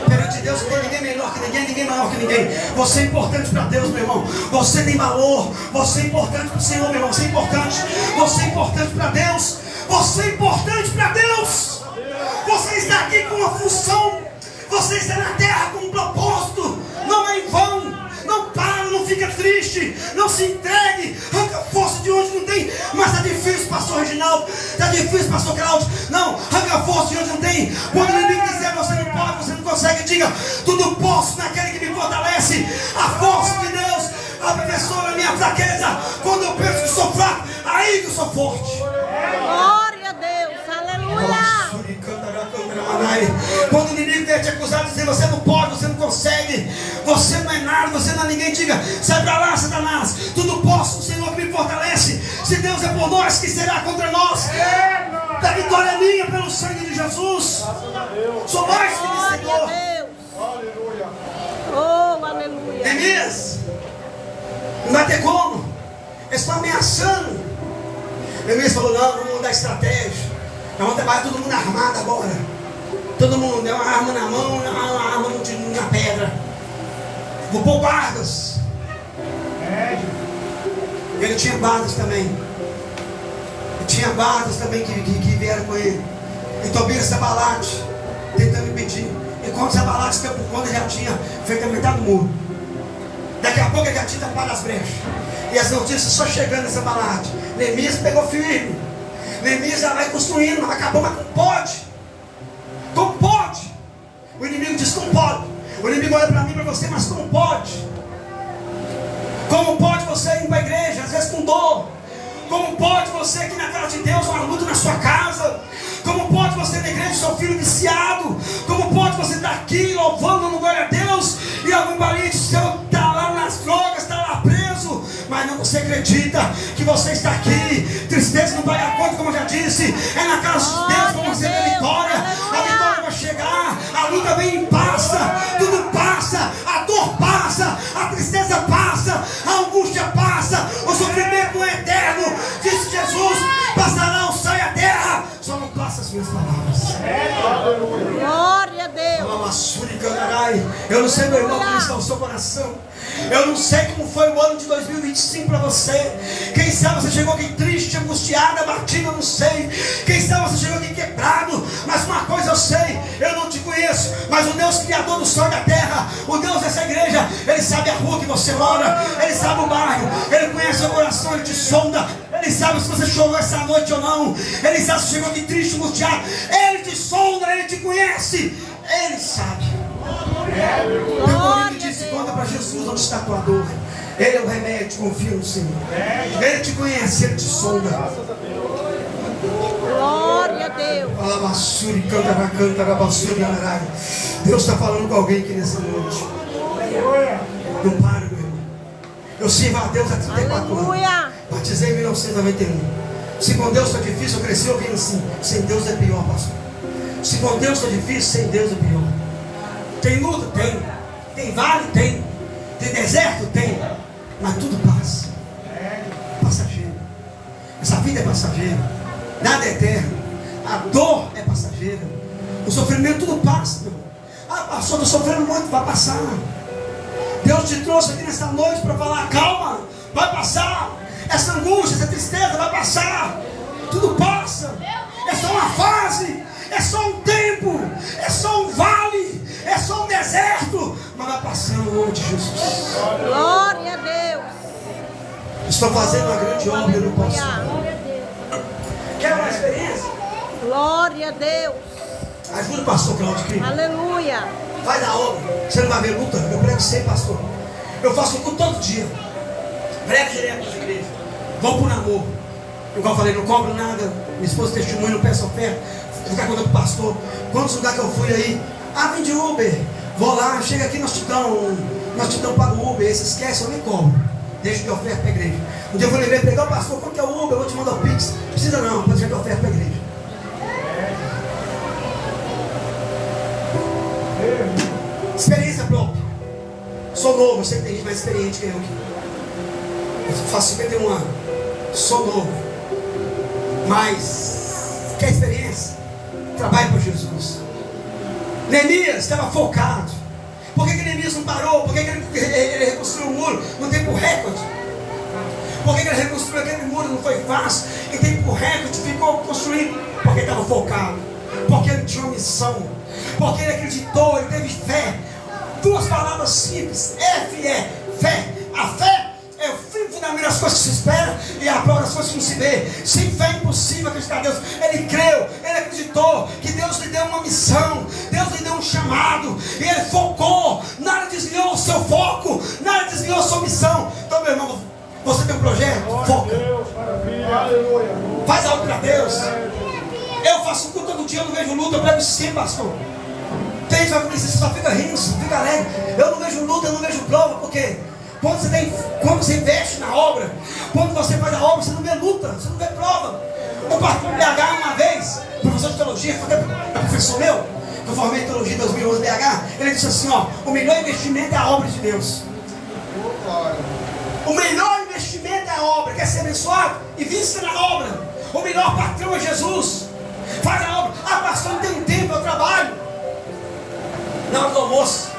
Perante Deus não tem ninguém melhor que ninguém, ninguém maior que ninguém. Você é importante para Deus, meu irmão. Você tem valor. Você é importante para o Senhor, meu irmão. Você é importante. Você é importante para Deus. Você é importante para Deus. Você está aqui com uma função. Você está na terra com um propósito. Não é em vão. Não para, não fica triste. Não se entregue. Arranca força de onde não tem. Mas está difícil, pastor Reginaldo. Está difícil, pastor Cláudio. Não, arranca força de onde não tem. Quando o inimigo dizer você não pode, você não consegue, diga: tudo posso naquele que me fortalece. A força de Deus aperfeiçoa a minha fraqueza. Quando eu penso que sou fraco, aí que eu sou forte. Glória a Deus. Aleluia. Quando o inimigo vier te acusar, dizer você não pode, você não consegue, você não é nada, você não é ninguém, diga: sai pra lá, Satanás. Tudo posso, o Senhor que me fortalece. Se Deus é por nós, que será contra nós? A vitória é minha pelo sangue de Jesus. Sou mais que Glória vencedor. a Deus. Oh, aleluia. Neemias, não vai ter como. Eles estão ameaçando. Neemias falou: não, vamos mudar a estratégia. Nós vamos trabalhar todo mundo armado agora. Todo mundo, é uma arma na mão, uma arma na pedra. Vou pôr guardas. Ele tinha guardas também. E tinha guardas também que vieram com ele. E Tobias Sanbalate tentando impedir. Enquanto Sanbalate ficou por conta, já tinha feito a metade do muro. Daqui a pouco ele já tinha tapado as brechas. E as notícias só chegando a Sanbalate. Neemias pegou firme. Neemias já vai construindo, mas acabou, mas como pode? Como pode? O inimigo diz: como pode? O inimigo olha para mim e para você, mas como pode? Como pode você ir para a igreja, às vezes com dor? Como pode você aqui na casa de Deus, uma luta na sua casa? Como pode você na igreja, seu filho viciado? Como pode você estar aqui louvando no glória a Deus e algum parente seu está lá nas drogas, está lá preso, mas não você acredita que você está aqui? Tristeza não vai a conta, como eu já disse. É na casa de Deus que você tem vitória. A vitória vai chegar, a luta vem e passa, tudo passa, a dor passa, a tristeza passa, a angústia passa, o sofrimento é eterno. Disse Jesus: passará o céu e a terra, só não passa as minhas palavras. Glória a Deus. Eu não sei, meu irmão, como está o seu coração. Eu não sei como foi o ano de 2025 para você. Quem sabe você chegou aqui triste, angustiado, abatido, eu não sei. Quem sabe você chegou aqui quebrado. Mas uma coisa eu sei: eu não te conheço, mas o Deus criador do céu e da terra, o Deus dessa igreja, Ele sabe a rua que você mora, Ele sabe o bairro, Ele conhece o seu coração, Ele te sonda. Ele sabe se você chorou essa noite ou não. Ele sabe se chegou aqui triste, angustiado. Ele te sonda, Ele te conhece, Ele sabe. Meu marido disse: conta para Jesus onde está a tua dor. Ele é o remédio, confia no Senhor. Ele te conhece, Ele te sonda. Glória a Deus. Deus está falando com alguém aqui nessa noite. Não para, meu irmão. Eu sirvo a Deus há 34 anos. Aleluia. Batizei em 1991. Se com Deus está difícil, eu cresci ouvindo assim: sem Deus é pior, pastor. Se com Deus está difícil, sem Deus é pior. Tem luta? Tem. Tem vale? Tem. Tem deserto? Tem. Mas tudo passa. Passageiro. Essa vida é passageira. Nada é eterno. A dor é passageira. O sofrimento tudo passa, meu irmão. Ah, pastor, estou sofrendo muito, vai passar. Deus te trouxe aqui nessa noite para falar: calma, vai passar. Essa angústia, essa tristeza vai passar. Tudo passa. É só uma fase. É só um tempo. É só um vale. É só um deserto. Mas vai passando no nome de Jesus. Glória a Deus. Estou fazendo uma grande obra, eu não posso. Aleluia. Quer uma experiência? Glória a Deus. Ajuda o pastor Cláudio aqui. Aleluia. Faz a obra. Você não vai ver luta? Eu prego sempre, pastor. Eu faço culto todo dia. Prego direto na igreja. Vou pro namoro. Igual eu falei, não cobro nada. Minha esposa testemunha, não peço oferta. Vou ficar contando pro pastor. Quantos lugares que eu fui aí? Ah, vem de Uber. Vou lá, chega aqui, nós te damos para o Uber. Aí você esquece, eu nem cobro. Deixa de oferta para a igreja. Um dia eu falei, vem pegar o pastor, quanto que é o Uber? Eu vou te mandar o Pix. Precisa não, pode deixar de oferta para a igreja. Experiência própria. Sou novo, eu sei que tem gente mais experiente que eu aqui. Eu faço 51 anos. Sou novo. Mas, quer experiência? Trabalhe para Jesus. Neemias estava focado. Por que Neemias não parou? Por que ele reconstruiu o muro no tempo recorde? Por que ele reconstruiu aquele muro? Não foi fácil. Em tempo recorde ficou construído. Porque ele estava focado. Porque ele tinha uma missão. Porque ele acreditou, ele teve fé. Duas palavras simples. F-E, fé. A fé é o fim fundamento das coisas que se espera e a prova das coisas que não se vê. Sem fé é impossível acreditar em Deus. Ele creu, ele acreditou que Deus lhe deu uma missão, Deus lhe deu um chamado, e ele focou. Nada desviou o seu foco, nada desviou a sua missão. Então, meu irmão, você tem um projeto? Foca. Faz algo para Deus. Eu faço culto todo dia, eu não vejo luta, eu prego sim, pastor. Tem gente que vai dizer, você só fica rindo, você fica alegre. Eu não vejo luta, eu não vejo prova, porque quando você investe na obra, quando você faz a obra, você não vê luta, você não vê prova. O pastor BH uma vez, professor de teologia, foi professor meu, que eu formei em teologia em 2011 BH, ele disse assim, ó, o melhor investimento é a obra de Deus. O melhor investimento é a obra. Quer ser abençoado? Invista na obra. O melhor patrão é Jesus. Faz a obra. Ah, pastor, não tem tempo, eu trabalho. Na hora do almoço,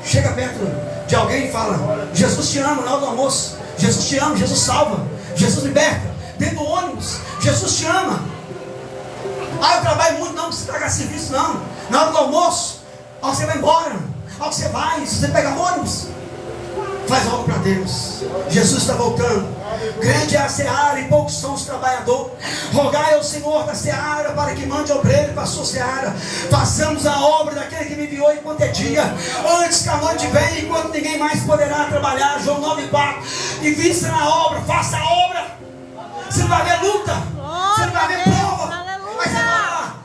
chega perto de alguém e fala, Jesus te ama. Na hora do almoço, Jesus te ama, Jesus salva, Jesus liberta. Dentro do ônibus, Jesus te ama. Ah, eu trabalho muito, não precisa pagar serviço, não. Na hora do almoço, ao que você vai embora, ao que você vai, se você pega ônibus, faz algo para Deus. Jesus está voltando. Grande é a seara e poucos são os trabalhadores. Rogai ao Senhor da seara para que mande obreiro para a sua seara. Façamos a obra daquele que me enviou enquanto é dia, antes que a noite venha, enquanto ninguém mais poderá trabalhar. João 9,4. Invista na obra, faça a obra. Você não vai ver luta, você não vai ver prova, mas você vai lá.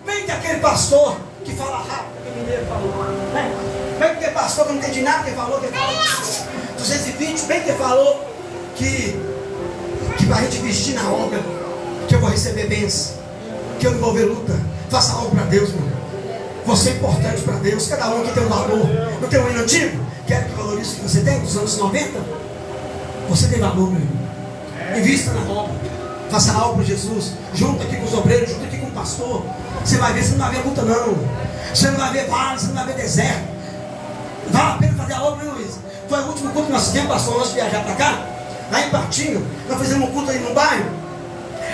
Vem daquele pastor que fala rápido, que mineiro falou, né? Vem daquele pastor que não entende nada, que falou 220, bem que falou que para a gente investir na obra, que eu vou receber bênção, que eu não vou ver luta. Faça algo para Deus, meu. Você é importante para Deus. Cada um aqui tem um valor. Não tem um hino antigo? Quero que valorize o que você tem dos anos 90. Você tem valor, meu irmão. Invista na obra. Faça algo para Jesus. Junto aqui com os obreiros, junto aqui com o pastor. Você vai ver, você não vai ver luta, não. Você não vai ver vale, você não vai ver deserto. Vale a pena fazer a obra, meu Luiz. Foi o último culto que nós fizemos, pastor, antes de viajar para cá. Lá em Patinho, nós fizemos um culto aí no bairro.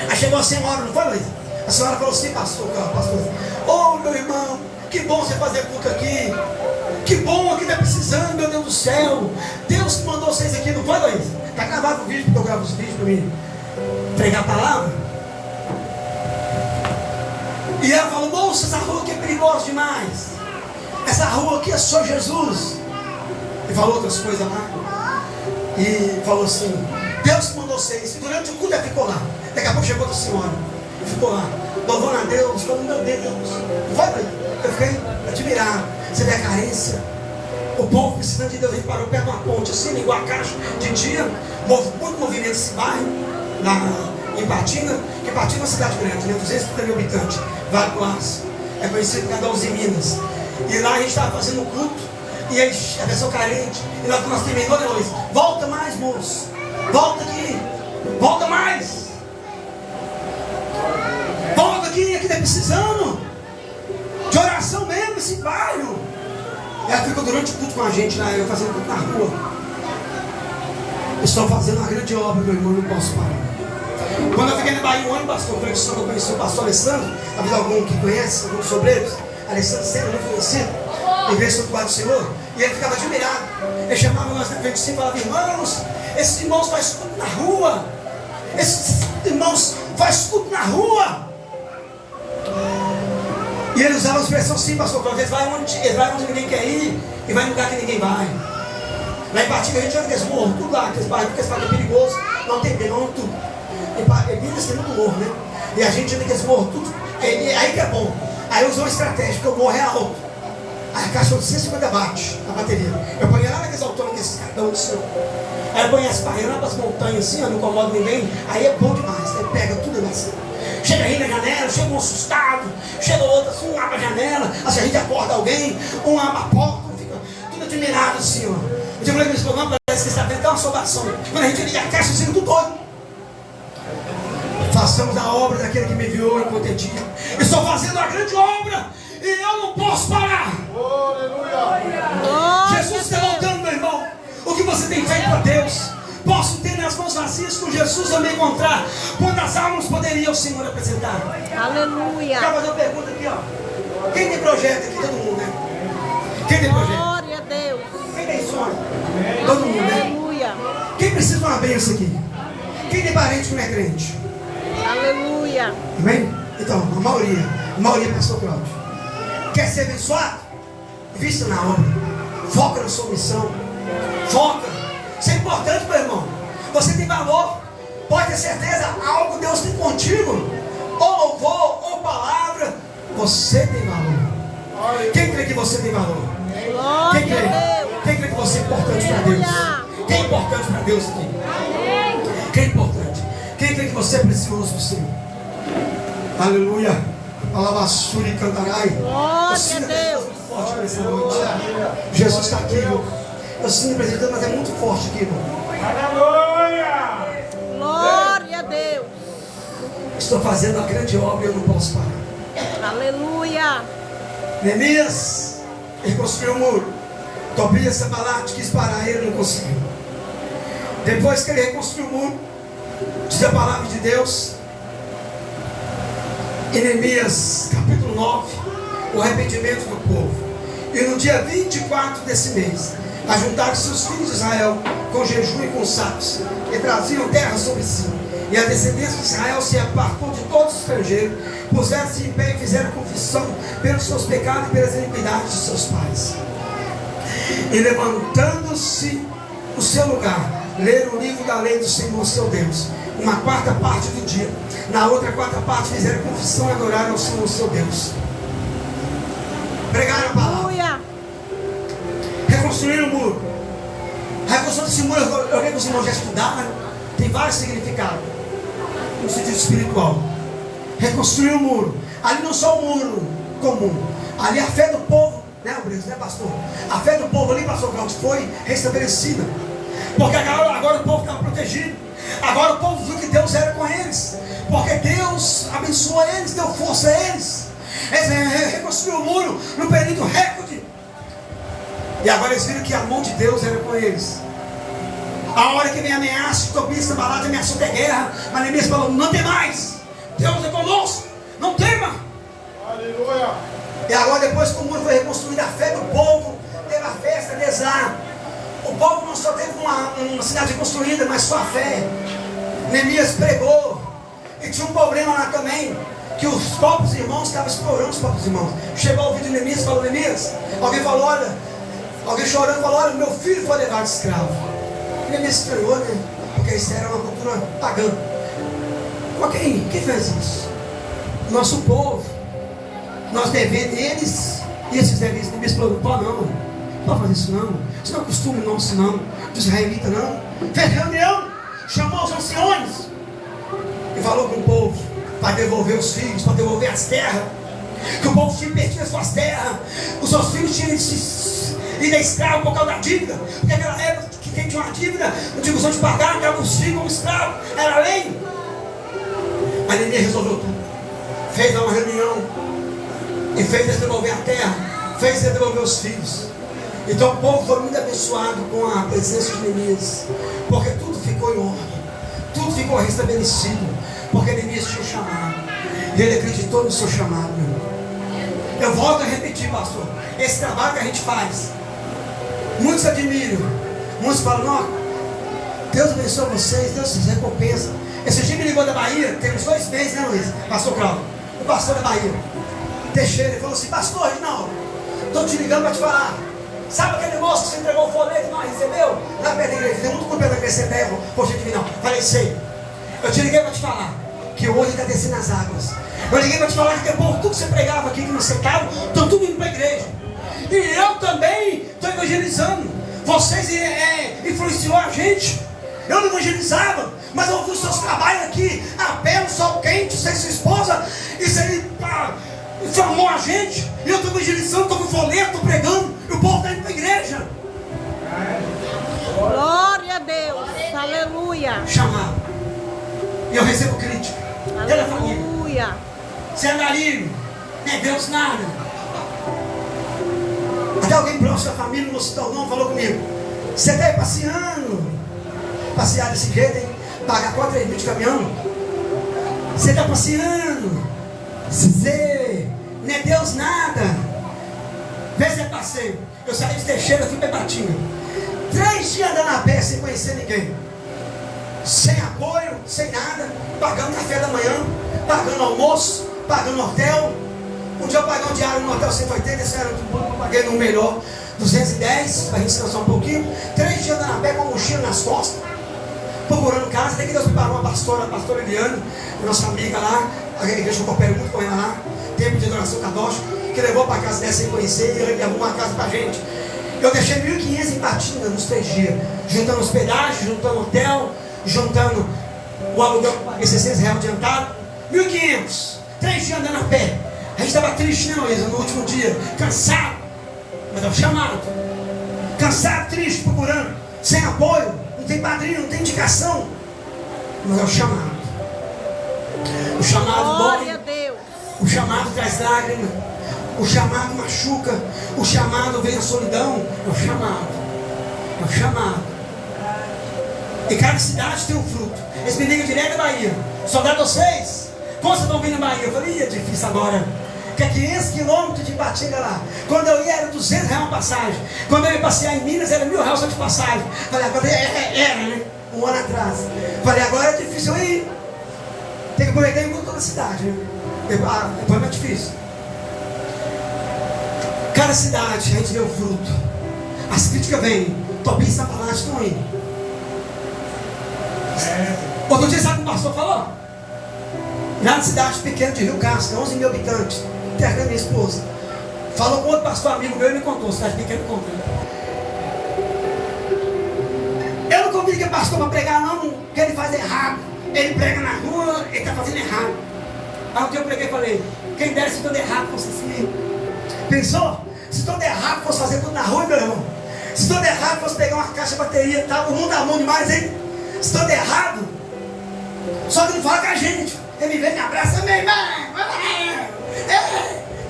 Aí chegou a senhora, não foi, Luiz? A senhora falou assim, pastor, ô meu irmão, que bom você fazer culto aqui. Que bom, aqui está precisando, meu Deus do céu. Deus que mandou vocês aqui, não foi, Luiz? Está gravado o vídeo, porque eu gravo os vídeos para mim pregar a palavra. E ela falou, moça, essa rua aqui é perigosa demais. Essa rua aqui é só Jesus. E falou outras coisas lá. E falou assim, Deus que mandou vocês. E durante o culto ela ficou lá. Daqui a pouco chegou outra senhora e ficou lá, louvando a Deus, falando, meu Deus. Vai, eu fiquei admirado. Você vê a carência. O povo precisando de Deus. A gente parou perto de uma ponte assim, igual a caixa de dia. Muito movimento nesse bairro, lá em Patinga. Que Patinga é uma cidade grande, né? 230 mil habitantes. Vale do Aço. É conhecido por 14 Minas. E lá a gente estava fazendo o culto. E aí a pessoa carente. E nós terminou, né, Luiz? Volta mais, moço. Volta aqui. Volta mais. Volta aqui está precisando de oração mesmo, esse bairro. Ela ficou durante o culto com a gente lá, eu fazendo culto na rua. Estou fazendo uma grande obra, meu irmão, não posso parar. Quando eu fiquei no Bahia, um ano, pastor, eu conheci o pastor Alessandro. Havia algum que conhece, alguns sobreiros. Alessandro sempre muito conhecido, igreja do Pai do Senhor. E ele ficava admirado. Ele chamava nós na frente assim e falava, irmãos, esses irmãos fazem culto na rua. Esses irmãos fazem culto na rua. E ele usava a expressão assim, pastor, porque eles vai onde ninguém quer ir e vai em lugar que ninguém vai. Lá em Patinga a gente anda aqueles morros, tudo lá, aqueles bairros, porque eles falam que é perigoso, não tem bem, não tudo. Em Minas tem muito morro, né? E a gente anda aqueles morros, tudo, aí que é bom. Aí usou uma estratégia, porque o morro é alto. Aí a caixa de 150 watts, a bateria. Eu ponho lá naqueles autônomos, aqueles cartão do céu. Aí eu ponho as barreiras lá para as montanhas assim, não incomoda ninguém. Aí é bom demais, aí pega tudo lá assim. Chega aí na janela, chega um assustado, chega outro assim, um abre a janela, assim a gente acorda alguém, um abre a porta, fica tudo admirado assim, ó. Eu falei, meu irmão, parece que está vendo até uma salvação. Quando a gente liga a caixa, eu sinto tudo doido. Façamos a obra daquele que me enviou enquanto é dia. Estou fazendo a grande obra e eu não posso parar. Jesus está voltando, meu irmão. O que você tem feito para Deus? Posso ter nas mãos vazias com Jesus a me encontrar. Quantas almas poderia o Senhor apresentar? Aleluia. Quero fazer uma pergunta aqui, ó. Quem tem projeto aqui? Todo mundo, né? Quem tem projeto? Glória a Deus. Quem tem sonho? Todo mundo, né? Aleluia. Quem precisa de uma bênção aqui? Quem tem parente que não é crente? Aleluia. Amém? Então, a maioria pastor Cláudio. Quer ser abençoado? Vista na obra. Foca na sua missão. Foca. Isso é importante, meu irmão. Você tem valor. Pode ter certeza, algo Deus tem contigo. Ou louvor, ou palavra. Você tem valor. Quem crê que você tem valor? Glória Quem crê? a Deus. Quem crê que você é importante para Deus? Quem é importante para Deus aqui? Quem é importante? Quem crê que você é precioso para o Senhor? Aleluia. Alavassuri cantarai. Glória a Deus. Forte nessa noite. Jesus está aqui, irmão. Eu sinto apresentando, mas é muito forte aqui, irmão. Glória a Deus. Estou fazendo a grande obra e eu não posso parar. Aleluia. Neemias reconstruiu o muro. Tobias Sanbalate quis parar, ele não conseguiu. Depois que ele reconstruiu o muro, diz a palavra de Deus em Neemias capítulo 9, o arrependimento do povo. E no dia 24 desse mês, ajuntaram-se os filhos de Israel com jejum e com sacos, e traziam terra sobre si. E a descendência de Israel se apartou de todos os estrangeiros, puseram-se em pé e fizeram confissão pelos seus pecados e pelas iniquidades de seus pais. E levantando-se o seu lugar, leram o livro da lei do Senhor seu Deus, uma quarta parte do dia. Na outra quarta parte fizeram confissão e adoraram ao Senhor seu Deus. Pregaram a palavra. Aleluia. Reconstruíram o muro. A reconstrução desse muro, eu vi que os irmãos já estudaram, tem vários significados no sentido espiritual. Reconstruir o muro. Ali não só um muro comum, ali a fé do povo, né, pastor? A fé do povo ali, pastor Cláudio, foi restabelecida. Porque agora o povo estava protegido. Agora o povo viu que Deus era com eles. Porque Deus abençoou eles, deu força a eles. Eles reconstruíram o muro no período recorde. E agora eles viram que a mão de Deus era com eles. A hora que vem ameaça, Tobias Sanbalate ameaçou ter guerra, mas Neemias falou: não tem mais, Deus é conosco, não tema. Aleluia. E agora, depois que o muro foi reconstruído, a fé do povo teve a festa de Ezra. O povo não só teve uma cidade construída, mas sua fé. Neemias pregou. E tinha um problema lá também, que os próprios irmãos estavam explorando os próprios irmãos. Chegou ao ouvido de Neemias e falou: Neemias, alguém falou, olha, alguém chorando falou: olha, meu filho foi levado escravo. E Neemias estranhou, né? Porque isso era uma cultura pagã. Mas quem fez isso? Nosso povo. Nós devemos eles, e esses devem. Neemias falou: não pode fazer isso não. Isso não é costume nosso não, dos israelitas não. Fez reunião, chamou os anciões e falou com o povo para devolver os filhos, para devolver as terras. Que o povo tinha perdido as suas terras, os seus filhos tinham ido a escravo por causa da dívida. Porque naquela época, que quem tinha uma dívida, não tinha condição de pagar, dava os filhos como escravo, era a lei. Mas ninguém resolveu tudo. Fez uma reunião e fez eles devolver a terra, fez eles devolver os filhos. Então o povo foi muito abençoado com a presença de Neemias, porque tudo ficou em ordem, tudo ficou restabelecido, porque Neemias tinha um chamado, e ele acreditou no seu chamado, meu irmão. Eu volto a repetir, pastor, esse trabalho que a gente faz, muitos admiram, muitos falam: não, Deus abençoe vocês, Deus se recompensa. Esse dia me ligou da Bahia, tem uns 2 meses, né, Luiz? Pastor Cláudio, o pastor da Bahia, Teixeira, ele falou assim: pastor Reginaldo, estou te ligando para te falar. Sabe aquele moço que você entregou o folheto e não recebeu? Lá perto da igreja, tem muito problema da igreja, poxa, não. Falei: sei. Eu te liguei para te falar que hoje está descendo as águas. Eu liguei para te falar que depois tudo que você pregava aqui, que não secava, estão tudo indo para a igreja. E eu também estou evangelizando. Vocês influenciou a gente. Eu não evangelizava, mas eu vi os seus trabalhos aqui, a pé, no sol quente, você e sua esposa, e você inflamou a gente. E eu estou evangelizando, estou com folheto, estou pregando, e o povo está indo para a igreja. Glória a Deus. Aleluia. Chamado. E eu recebo crítica. Dentro da família. Aleluia. Você é andarilho. Não é Deus nada. Até alguém próximo da família, não citou o nome, falou comigo. Você está aí passeando. Passear desse jeito, hein? Pagar 4 mil de caminhão. Você está passeando. Você não é Deus nada. Vê se é passeio. Eu saí de Teixeira, fui para Ipatinga. 3 dias andando a pé sem conhecer ninguém. Sem apoio, sem nada. Pagando café da manhã, pagando almoço, pagando hotel. Um dia eu paguei um diário no hotel 180, esse era muito bom, eu paguei no melhor 210, para a gente descansar um pouquinho. 3 dias andando a pé com a mochila nas costas, procurando casa. Até que Deus preparou uma pastora, a pastora Eliane, nossa amiga lá, a igreja que eu coopero muito com ela lá, tempo de adoração católica, que levou para casa dessa sem conhecer e arrumou uma casa para a gente. Eu deixei 1.500 em Patinga nos 3 dias, juntando hospedagem, juntando hotel, juntando o aluguel, esse R$600 adiantado, 1.500, 3 dias andando a pé. A gente estava triste, né, Luísa, no último dia, cansado, mas é o chamado, cansado, triste, procurando, sem apoio, não tem padrinho, não tem indicação, mas é o chamado. O chamado Glória a dói, Deus. o chamado traz lágrimas, o chamado machuca, o chamado vem a solidão, é o chamado, é o chamado. E cada cidade tem um fruto. Esse menino direto da Bahia, soldado vocês, como vocês vão vir na Bahia? Eu falei, é difícil agora, que é 500 quilômetros de Ipatinga lá. Quando eu ia era R$200 uma passagem. Quando eu ia passear em Minas era R$1.000 só de passagem. Falei, agora era, né? Um ano atrás. Falei, agora é difícil eu ir. Tem que aproveitar em toda a cidade, né? Depois é mais difícil. Cada cidade a gente vê o fruto. As críticas vêm. Tobias e Sanbalate estão indo. Outro dia sabe o que o pastor falou? Lá na cidade pequena de Rio Castro, 11 mil habitantes, terra da minha esposa. Falou com outro pastor amigo meu e me contou, cidade pequena conta. Eu não convido que é pastor para pregar não, que ele faz errado. Ele prega na rua, ele está fazendo errado. Aí um dia eu preguei e falei, quem dera se tudo errado fosse assim. Pensou? Se tudo errado fosse fazer tudo na rua, meu irmão. Se tudo errado fosse pegar uma caixa de bateria, tá? O mundo dá mão demais, hein? Se tudo errado, só que não fala com a gente. Ele vem, me abraça, meu irmão.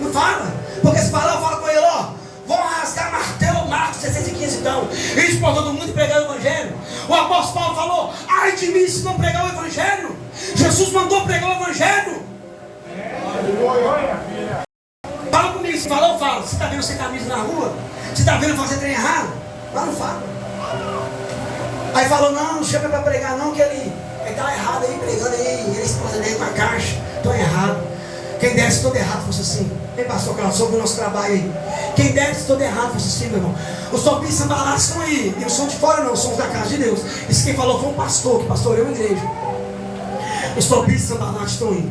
Não fala. Porque se falar, eu falo com ele, ó. Vão rasgar martelo, Marcos 615 então. Isso por todo mundo pregar o evangelho. O apóstolo Paulo falou, ai de mim se não pregar o evangelho. Jesus mandou pregar o evangelho. Fala comigo, se falar, eu falo. Você está vendo sem camisa na rua? Você está vendo fazer trem errado? Mas não fala. Aí falou, não chama para pregar não, que ele está errado aí, pregando aí, ele esposa dele com a caixa, estou errado. Quem dera se todo errado fosse assim. Quem passou aquela sobre o nosso trabalho aí. Quem dera se todo errado fosse assim, meu irmão. Os Tobias e Sanbalate estão aí. E não são de fora não, são da casa de Deus. Isso quem falou foi um pastor, que pastoreou a igreja. Os Tobias e Sanbalate estão aí.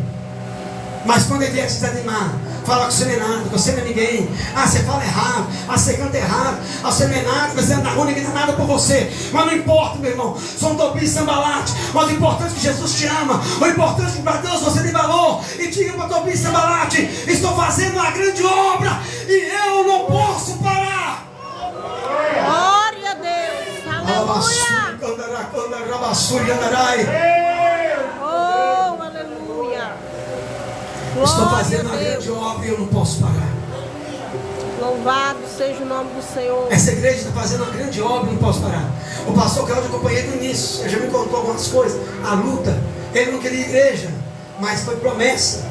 Mas quando ele vier se desanimar, fala que você não é nada, que você não é ninguém. Ah, você fala errado, ah, você canta errado, ah, você não é nada, você anda na rua, ninguém dá nada por você. Mas não importa, meu irmão, são Tobias e Sanbalate. Mas o importante é que Jesus te ama. O importante é que para Deus você tem valor. E diga para Tobias e Sanbalate, estou fazendo uma grande obra e eu não posso parar. Glória a Deus. Aleluia. Oh, aleluia. Estou fazendo Glória uma a grande Deus. obra e eu não posso parar. Louvado seja o nome do Senhor. Essa igreja está fazendo uma grande obra e não posso parar. O pastor Cláudio acompanhei no início, ele já me contou algumas coisas. A luta, ele não queria igreja, mas foi promessa.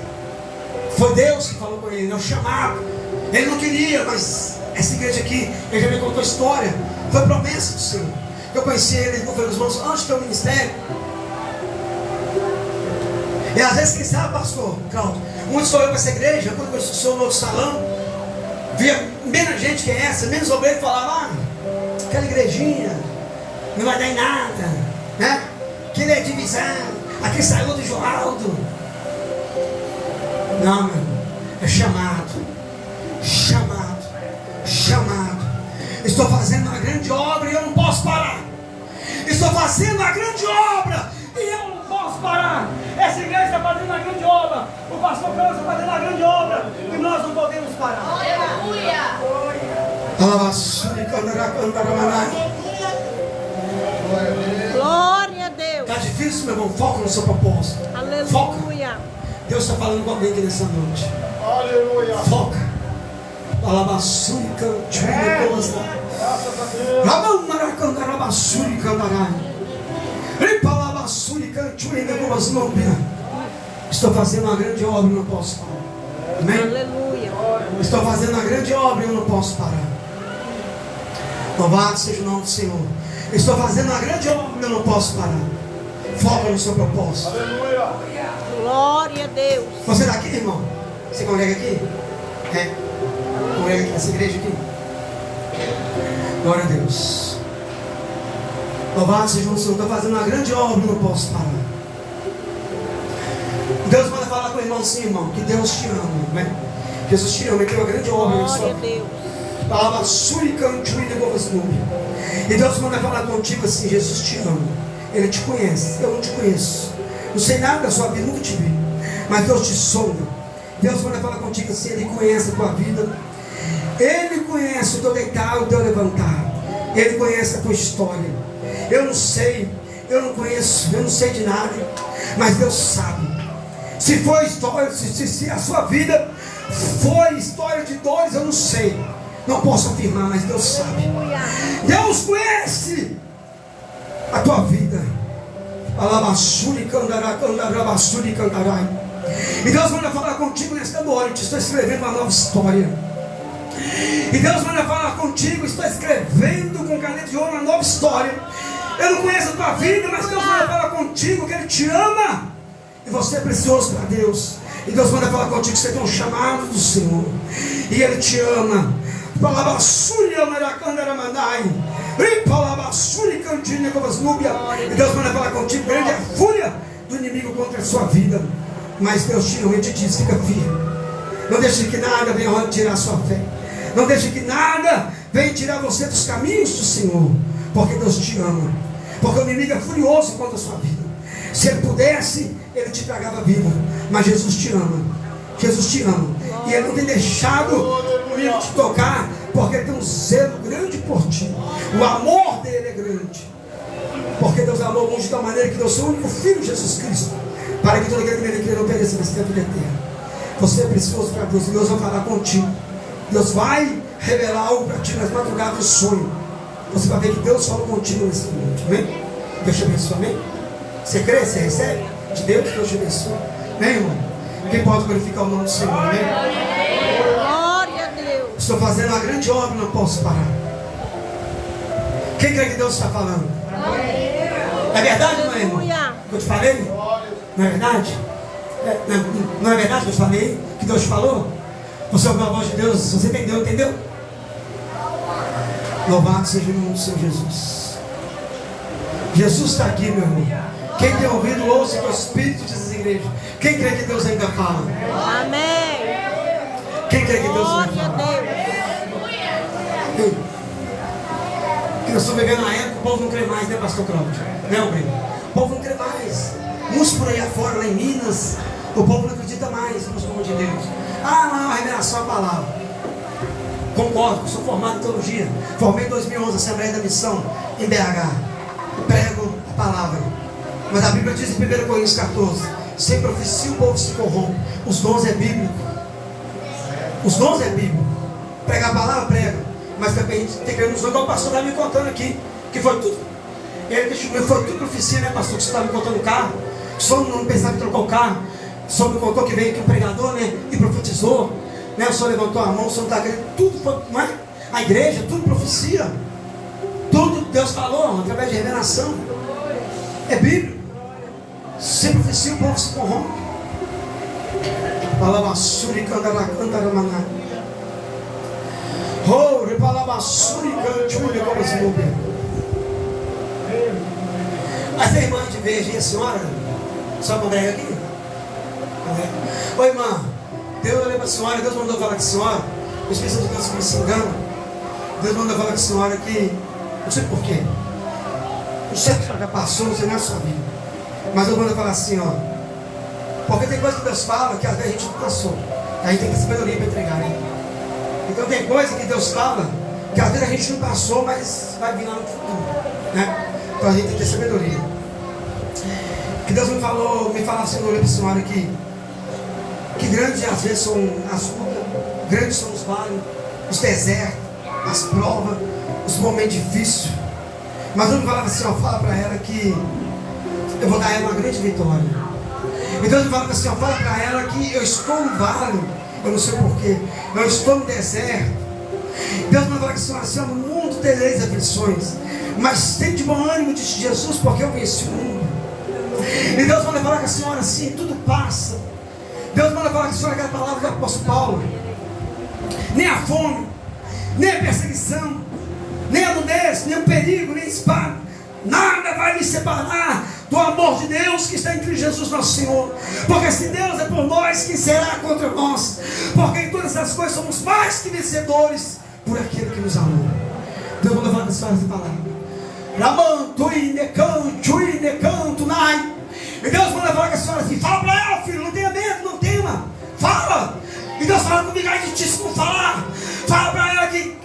Foi Deus que falou com ele, é o chamado. Ele não queria, mas essa igreja aqui, ele já me contou a história. Foi promessa do Senhor. Eu conheci ele com os irmãos antes do teu ministério. E às vezes, quem sabe, pastor Cláudio, muitos foram para essa igreja, quando eu sou no outro salão, via menos gente que essa, menos obreiro, falava, aquela igrejinha não vai dar em nada, né? Aquele é divisão, aquele saiu do Joaldo. Não, meu irmão, é chamado, chamado, chamado. Estou fazendo uma grande obra e eu não posso parar. Estou fazendo uma grande obra e eu não posso parar. Essa igreja está fazendo uma grande obra. O pastor Carlos está fazendo uma grande obra e nós não podemos parar. Glória a Deus. Está difícil, meu irmão? Foca no seu propósito. Aleluia. Foca. Deus está falando com alguém aqui nessa noite. Aleluia. Foca. Alabassuri cantinho costa. Rabão maracanda rabassuri candarai. Ripa alabassuri cantinho costa lombia. Estou fazendo uma grande obra e não posso parar. Amém? Aleluia. Estou fazendo uma grande obra e eu não posso parar. Louvado seja o nome do Senhor. Estou fazendo uma grande obra e eu não posso parar. Foca no seu propósito. Aleluia. Glória a Deus. Você está aqui, irmão? Você congrega aqui? É? Congrega aqui nessa igreja aqui? Glória a Deus. Louvado seja o Senhor. Estou fazendo uma grande obra e não posso parar. Deus manda falar com o irmão assim, irmão, que Deus te ama, né? Jesus te ama, ele tem uma grande obra na sua Glória a vida. Deus. Palavra e Deus manda falar contigo assim: Jesus te ama, Ele te conhece, eu não te conheço, não sei nada da sua vida, nunca te vi, mas Deus te sonda. Deus manda falar contigo assim: Ele conhece a tua vida, Ele conhece o teu deitar, o teu levantar, Ele conhece a tua história. Eu não sei, eu não conheço, eu não sei de nada, mas Deus sabe. Se for história, se a sua vida foi história de dores, eu não sei, não posso afirmar, mas Deus sabe. Deus conhece a tua vida. E Deus manda falar contigo nesta noite: estou escrevendo uma nova história. E Deus manda falar contigo: estou escrevendo com caneta de ouro uma nova história. Eu não conheço a tua vida, mas Deus manda falar contigo que Ele te ama. E você é precioso para Deus. E Deus manda falar contigo que você tem um chamado do Senhor. E Ele te ama. E Deus manda falar contigo: grande é a fúria do inimigo contra a sua vida. Mas Deus te ama e te diz: fica firme. Não deixe que nada venha tirar a sua fé. Não deixe que nada venha tirar você dos caminhos do Senhor. Porque Deus te ama. Porque o inimigo é furioso contra a sua vida. Se ele pudesse, ele te tragava vivo. Mas Jesus te ama. Jesus te ama. E Ele não tem deixado o inimigo te tocar, porque Ele tem um zelo grande por ti. O amor dele é grande. Porque Deus amou o mundo de tal maneira que deu seu único Filho, Jesus Cristo, para que todo aquele que nele crê não pereça, mas tenha vida eterna. Você é precioso para Deus. E Deus vai falar contigo. Deus vai revelar algo para ti nas madrugadas do sonho. Você vai ver que Deus falou contigo nesse momento. Amém? Deus te abençoe. Amém? Você crê? Você recebe? De Deus, Deus te abençoe. Amém, irmão? Quem pode glorificar o nome do Senhor? Amém? Glória a Deus. Estou fazendo uma grande obra, não posso parar. Quem crê que Deus está falando? É verdade, não é, irmão? Que eu te falei? Não é verdade? Não é verdade que eu te falei? Que Deus te falou? Você ouviu a voz de Deus? Você entendeu? Entendeu? Louvado seja o nome do Senhor Jesus. Jesus está aqui, meu irmão. Quem tem ouvido, ouça que o Espírito diz às igrejas. Quem crê que Deus ainda fala? Amém. Quem crê que Deus ainda Glória a fala? Deus. Que nós estamos vivendo na época, o povo não crê mais, né, pastor Cláudio? Não, Breno? O povo não crê mais. Uns por aí afora, lá em Minas, o povo não acredita mais nos nomes de Deus. Ah, não é uma revelação à palavra. Concordo, sou formado em teologia. Formei em 2011, Assembleia da Missão, em BH. Prego a palavra. Mas a Bíblia diz em 1 Coríntios 14: sem profecia o povo se corrompe. Os dons é bíblico. Os dons é bíblico. Pregar a palavra, prega. Mas também tem que ver nos dons, igual o pastor está me contando aqui. Que foi tudo. Ele foi tudo profecia, né, pastor? Que você estava me contando o carro. Só não pensava em trocar o carro. Só me contou que veio aqui um pregador, né? E profetizou. Né? O senhor levantou a mão, o senhor não está acreditando. Tudo foi, não é? A igreja, tudo profecia. Tudo Deus falou através de revelação. É bíblico. Sem profecia o povo se corrompe. Palamassuri candaracandaramanã. Oh, repalamassuri candaracandaramanã. Mas a irmã de vez, e a senhora? Só congrega aqui? Oi, irmã. Deus olhou para a senhora, Deus mandou falar com a senhora. O Espírito de Deus que me se engana. Deus mandou falar com a senhora que, não sei porquê, não sei o que a senhora já passou, não sei nem a sua vida. Mas Deus manda falar assim, ó. Porque tem coisa que Deus fala que às vezes a gente não passou. A gente tem que ter sabedoria para entregar, né? Então tem coisa que Deus fala que às vezes a gente não passou, mas vai vir lá no futuro, né? Então a gente tem que ter sabedoria. Que Deus me falava, Senhor, para a senhora que grandes às vezes são as lutas, grandes são os vales, os desertos, as provas, os momentos difíceis. Mas Deus me falava assim, ó, fala para ela que eu vou dar a ela uma grande vitória. E Deus me falava assim, ó, fala para ela que eu estou no vale, eu não sei porquê, eu estou no deserto. Deus me falava assim, ó, no mundo tereis aflições, mas tem de bom ânimo, disse Jesus, porque eu venci o mundo. E Deus manda falar com a senhora assim, tudo passa. Deus manda falar com a senhora aquela palavra do apóstolo Paulo. Nem a fome, nem a perseguição, nem a nudez, nem o perigo, nem a espada, nada vai me separar do amor de Deus que está em Cristo Jesus nosso Senhor. Porque se Deus é por nós, quem será contra nós? Porque em todas as coisas somos mais que vencedores por aquele que nos amou. Deus manda falar com a senhora essa palavra. E Deus manda falar com a senhora assim, fala para ela, filho, não tenha medo, não tema, fala. E Deus fala comigo, ai de ti se não falar. Fala para ela que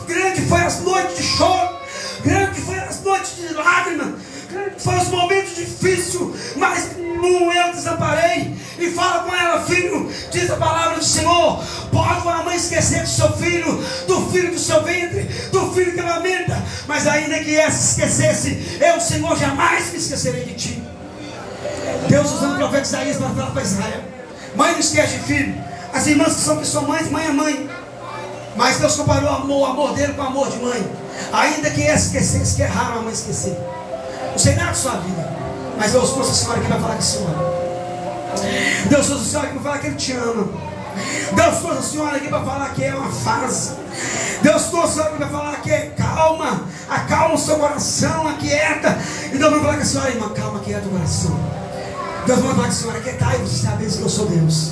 grande foi as noites de choro, grande foi as noites de lágrimas, grande foi os momentos difíceis, mas eu desamparei. E fala com ela, filho, diz a palavra do Senhor, pode uma mãe esquecer do seu filho, do filho do seu ventre, do filho que ela amamenta, mas ainda que essa esquecesse, eu, Senhor, jamais me esquecerei de ti. Deus usando o profeta Isaías para falar para Israel, mãe não esquece de filho. As irmãs que são mães, mãe é mãe, mas Deus comparou o amor dele com o amor de mãe. Ainda que essa esquecesse, que é raro a mãe esquecer. Não sei nada da sua vida, mas Deus trouxe a senhora aqui para falar com a senhora. Deus trouxe a senhora aqui para falar que Ele te ama. Deus trouxe a senhora aqui para falar que é uma fase. Deus trouxe a senhora aqui para falar que é calma. Acalma o seu coração, aquieta. E Deus vai falar com a senhora, irmã, calma, aquieta o coração. Deus vai falar com a senhora, aquietai, você sabe que eu sou Deus.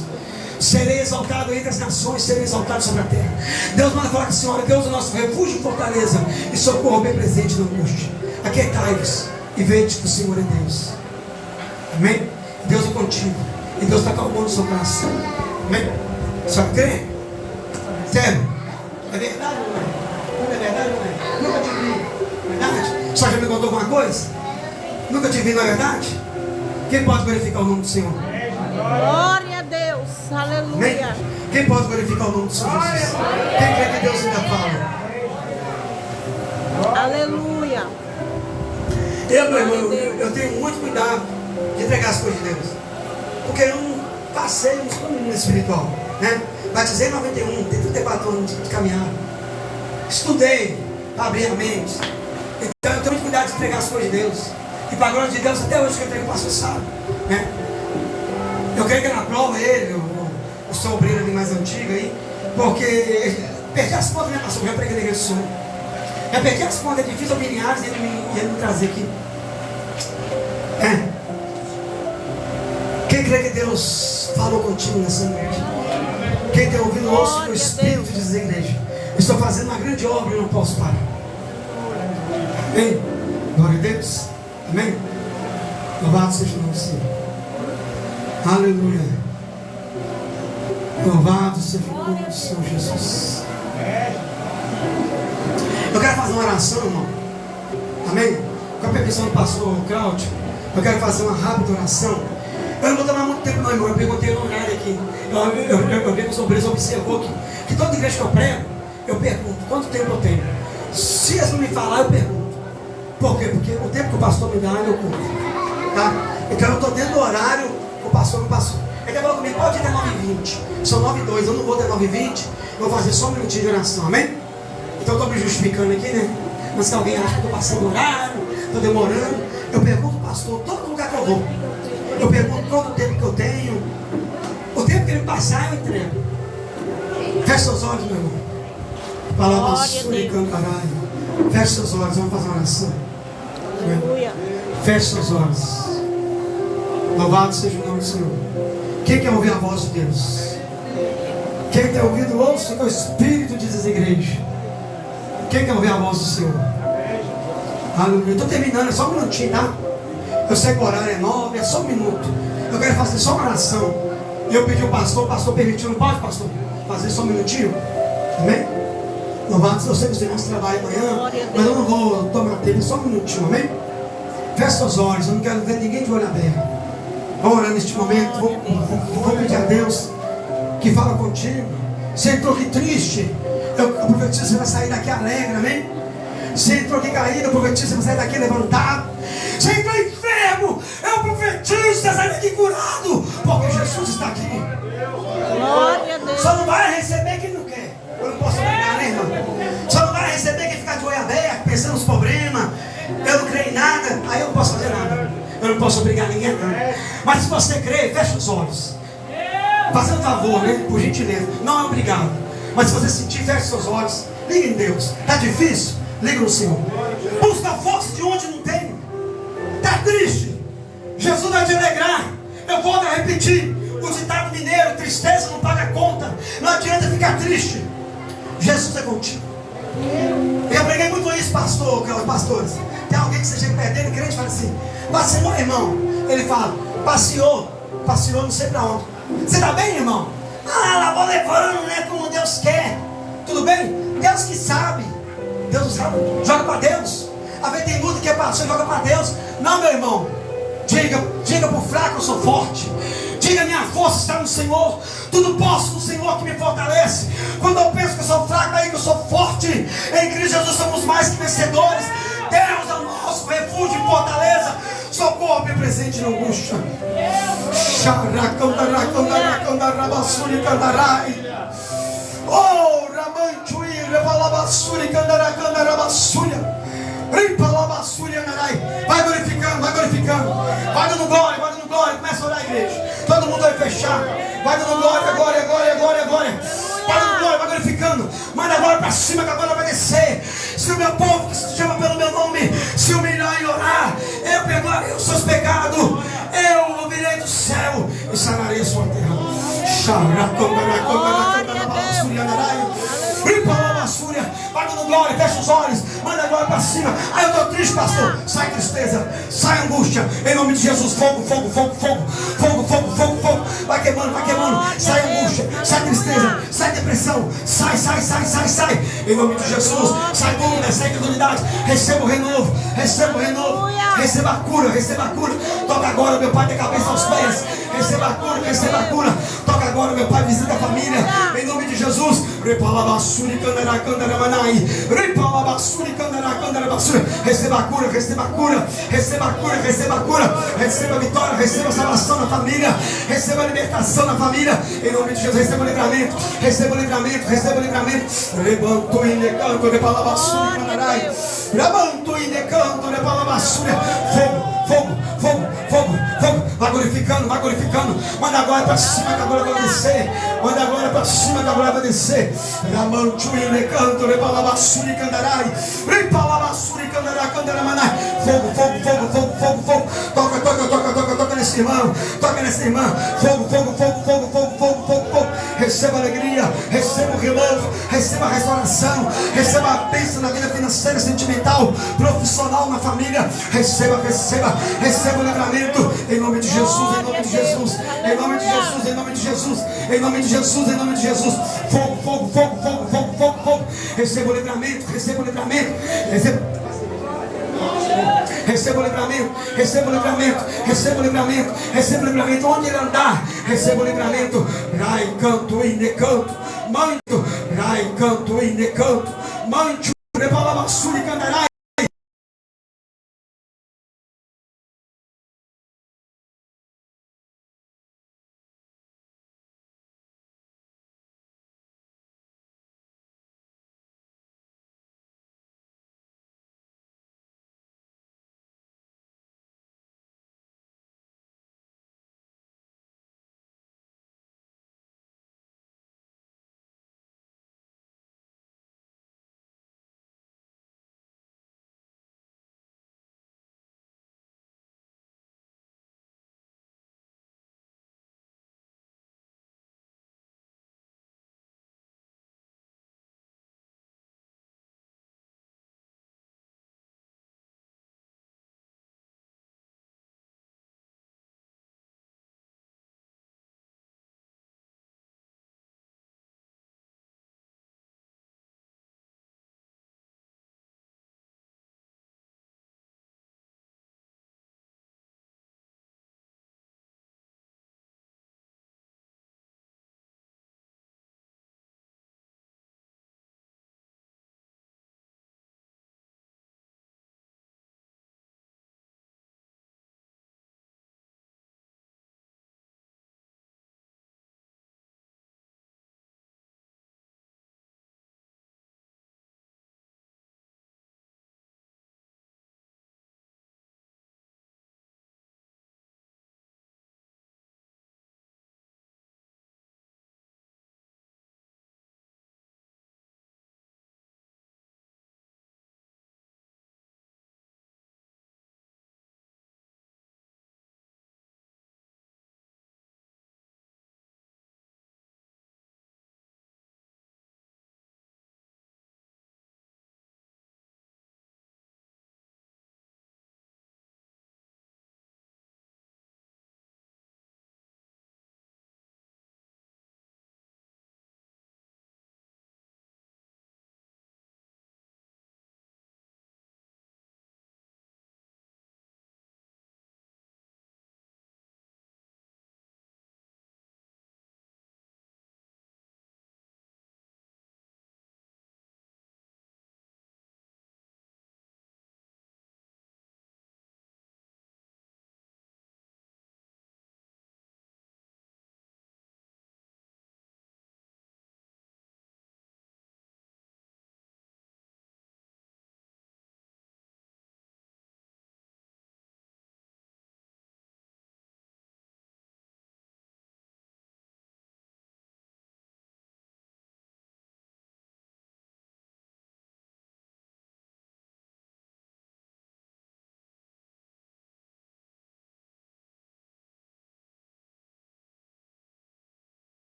Serei exaltado entre as nações, serei exaltado sobre a terra. Deus manda falar com a senhora, Deus é o nosso refúgio e fortaleza, e socorro bem presente na angústia. Aquietai-vos e vede que o Senhor é Deus. Amém? Deus é contigo. E Deus está acalmando o seu coração. Amém? Só crê? Sério? É verdade ou não é? Não é verdade ou não é? Nunca te vi. Verdade? Só já me contou alguma coisa? Nunca te vi, não é verdade? Quem pode glorificar o nome do Senhor? Glória a Deus. Aleluia. Amém? Quem pode glorificar o nome do Senhor Jesus? Quem crê que Deus ainda fala? Aleluia. Meu irmão, eu tenho muito cuidado de entregar as coisas de Deus. Porque eu não passei no caminho espiritual, né? Batizei em 91, tem 34 anos de caminhada. Estudei para abrir a mente. Então eu tenho muito cuidado de entregar as coisas de Deus. E para a glória de Deus, até hoje que eu entrego o pastor sabe, né? Eu creio que na prova ele, o seu obreiro ali mais antigo aí, porque perdi as contas, né, pastor? Já preguei na igreja do Senhor. Já perdi as contas, é difícil ouvir Linhares e ele me trazer aqui. Quem crê que Deus falou contigo nessa noite? Quem tem ouvido, ouça o Espírito diz a igreja. Estou fazendo uma grande obra e não posso parar. Amém? Glória a Deus. Amém? Louvado seja o nome do Senhor. Aleluia. Louvado seja o nome do Senhor Jesus. Eu quero fazer uma oração, irmão. Amém? Com a permissão do pastor Cláudio, eu quero fazer uma rápida oração. Eu não vou tomar muito tempo não, irmão. Eu perguntei no horário aqui. Eu vi que os obreiros observou que toda igreja que eu prego, eu pergunto quanto tempo eu tenho. Se eles não me falar, eu pergunto. Por quê? Porque o tempo que o pastor me dá, eu cumpro. Tá? Então eu estou dentro do horário, o pastor me passou. Ele falou comigo, pode ir até 9h20. São 9h02, eu não vou até 9h20. Eu vou fazer só um minutinho de oração, amém? Então eu estou me justificando aqui, né? Mas se alguém acha que eu estou passando o horário, estou demorando, eu pergunto ao pastor, todo lugar que eu vou. Eu pergunto todo o tempo que eu tenho. O tempo que ele passar, eu entrego. Feche seus olhos, meu irmão. Palavra sua e cantaralho. Feche seus olhos, vamos fazer uma oração. Aleluia. Feche seus olhos. Louvado seja o nome do Senhor. Quem quer ouvir a voz de Deus? Quem tem ouvido, ouça o que o Espírito diz às igrejas. Quem quer ouvir a voz do Senhor? Aleluia. Estou terminando, é só um minutinho, tá? Eu sei que o horário é 9, é só um minuto. Eu quero fazer só uma oração. E eu pedi ao pastor, o pastor permitiu, não pode, pastor? Fazer só um minutinho? Amém? Louvado, eu sei que os irmãos trabalham amanhã, mas eu não vou tomar tempo, só um minutinho, amém? Feche seus olhos, eu não quero ver ninguém de olho aberto. Vamos orar neste momento. Vou pedir a Deus que fala contigo. Você entrou aqui triste, eu profetizo que você vai sair daqui alegre, amém? Você entrou aqui caído, eu profetizo que você vai sair daqui levantado. Você entrou enfermo, eu profetizo que você vai sair daqui curado, porque Jesus está aqui. Glória a Deus. Só não vai receber quem não quer. Eu não posso obrigar, né, irmão? Só não vai receber quem fica de olho aberto, pensando nos problemas. Eu não creio em nada, aí eu não posso fazer nada. Eu não posso obrigar ninguém, não. Mas se você crê, fecha os olhos. Fazendo um favor, né? Por gentileza. Não é obrigado. Mas se você sentir, feche seus olhos. Liga em Deus. Está difícil? Liga no Senhor. Busca força de onde não tem. Está triste? Jesus vai te alegrar. Eu volto a repetir. O ditado mineiro: tristeza não paga conta. Não adianta ficar triste. Jesus é contigo. Eu preguei muito isso, pastor, pastores. Tem alguém que você chega perto dele, crente, fala assim: passeou, irmão? Ele fala: passeou não sei pra onde. Você está bem, irmão? Ah, lá vou levando, né? Como Deus quer. Tudo bem? Deus que sabe. Deus não sabe. Joga para Deus. A vezes tem luta que é pastor, joga para Deus. Não, meu irmão. Diga pro fraco: eu sou forte. Diga: minha força está no Senhor. Tudo posso no Senhor que me fortalece. Quando eu penso que eu sou fraco, aí que eu sou forte. Em Cristo Jesus somos mais que vencedores. Deus é o nosso refúgio e fortaleza. Socorro me presente na angústia. Oh, Ramanchuí, Rebalabassuri, Candaracandarabassúria. Vai glorificando, vai glorificando. Vai dando glória, vai dando glória. Começa a orar, igreja. Todo mundo vai fechar. Vai dando glória, glória, glória, glória, glória. Vai dando glória, vai glorificando. Manda agora para cima, que agora vai descer. Se o meu povo que se chama pelo meu nome se humilhar e orar, eu perdoarei os seus pecados. Eu ouvirei do céu e sanarei a sua terra. Vai dando glória, fecha os olhos, manda glória para cima. Aí eu estou triste, pastor. Sai tristeza, sai angústia. Em nome de Jesus, fogo, fogo, fogo, fogo, fogo, fogo, fogo, fogo. Vai queimando, vai queimando. Sai angústia, sai tristeza, sai depressão. Sai, sai, sai, sai, sai. Em nome de Jesus, sai dúvida, sai incredulidade. Receba o renovo, receba o renovo. Receba a cura, receba a cura. Toca agora, meu Pai, da cabeça aos pés. Receba a cura, receba a cura. Toca agora, meu Pai, visita a família. Em nome de Jesus. Receba a cura, receba a cura. Receba a cura, receba a cura. Receba a vitória, receba a salvação na família. Receba a libertação na família. Em nome de Jesus, receba o livramento. Receba o livramento, receba o livramento. Levanto e decanto, repalabassuri, candarai. Levanto e decanto, repalabassuri. Fogo, fogo, fogo, fogo, fogo. Vai glorificando, vai glorificando. Manda agora para cima, que agora vai descer. Manda agora para cima, que agora vai descer. Ramanchuine canto, repalabassuri candarai. Repalabassuri candarai, candaramanai. Fogo, fogo, fogo, fogo, fogo, fogo. Toca, toca, toca, toca, toca nesse irmão. Toca nessa irmã. Fogo, fogo, fogo, fogo, fogo, fogo, fogo, fogo. Receba alegria, receba o renovo, receba a restauração, receba a bênção na vida financeira, sentimental, profissional, na família. Receba, receba, receba o livramento. Em nome de Jesus, em nome de Jesus, em nome de Jesus, em nome de Jesus, em nome de Jesus, em nome de Jesus. Fogo, fogo, fogo, fogo, fogo, fogo, fogo. Receba o livramento, receba o livramento, receba o livramento, receba o livramento, receba o livramento, receba o livramento. Onde ele andar, receba o livramento. Rai, canto e necanto, manto, rai, canto e necanto, manto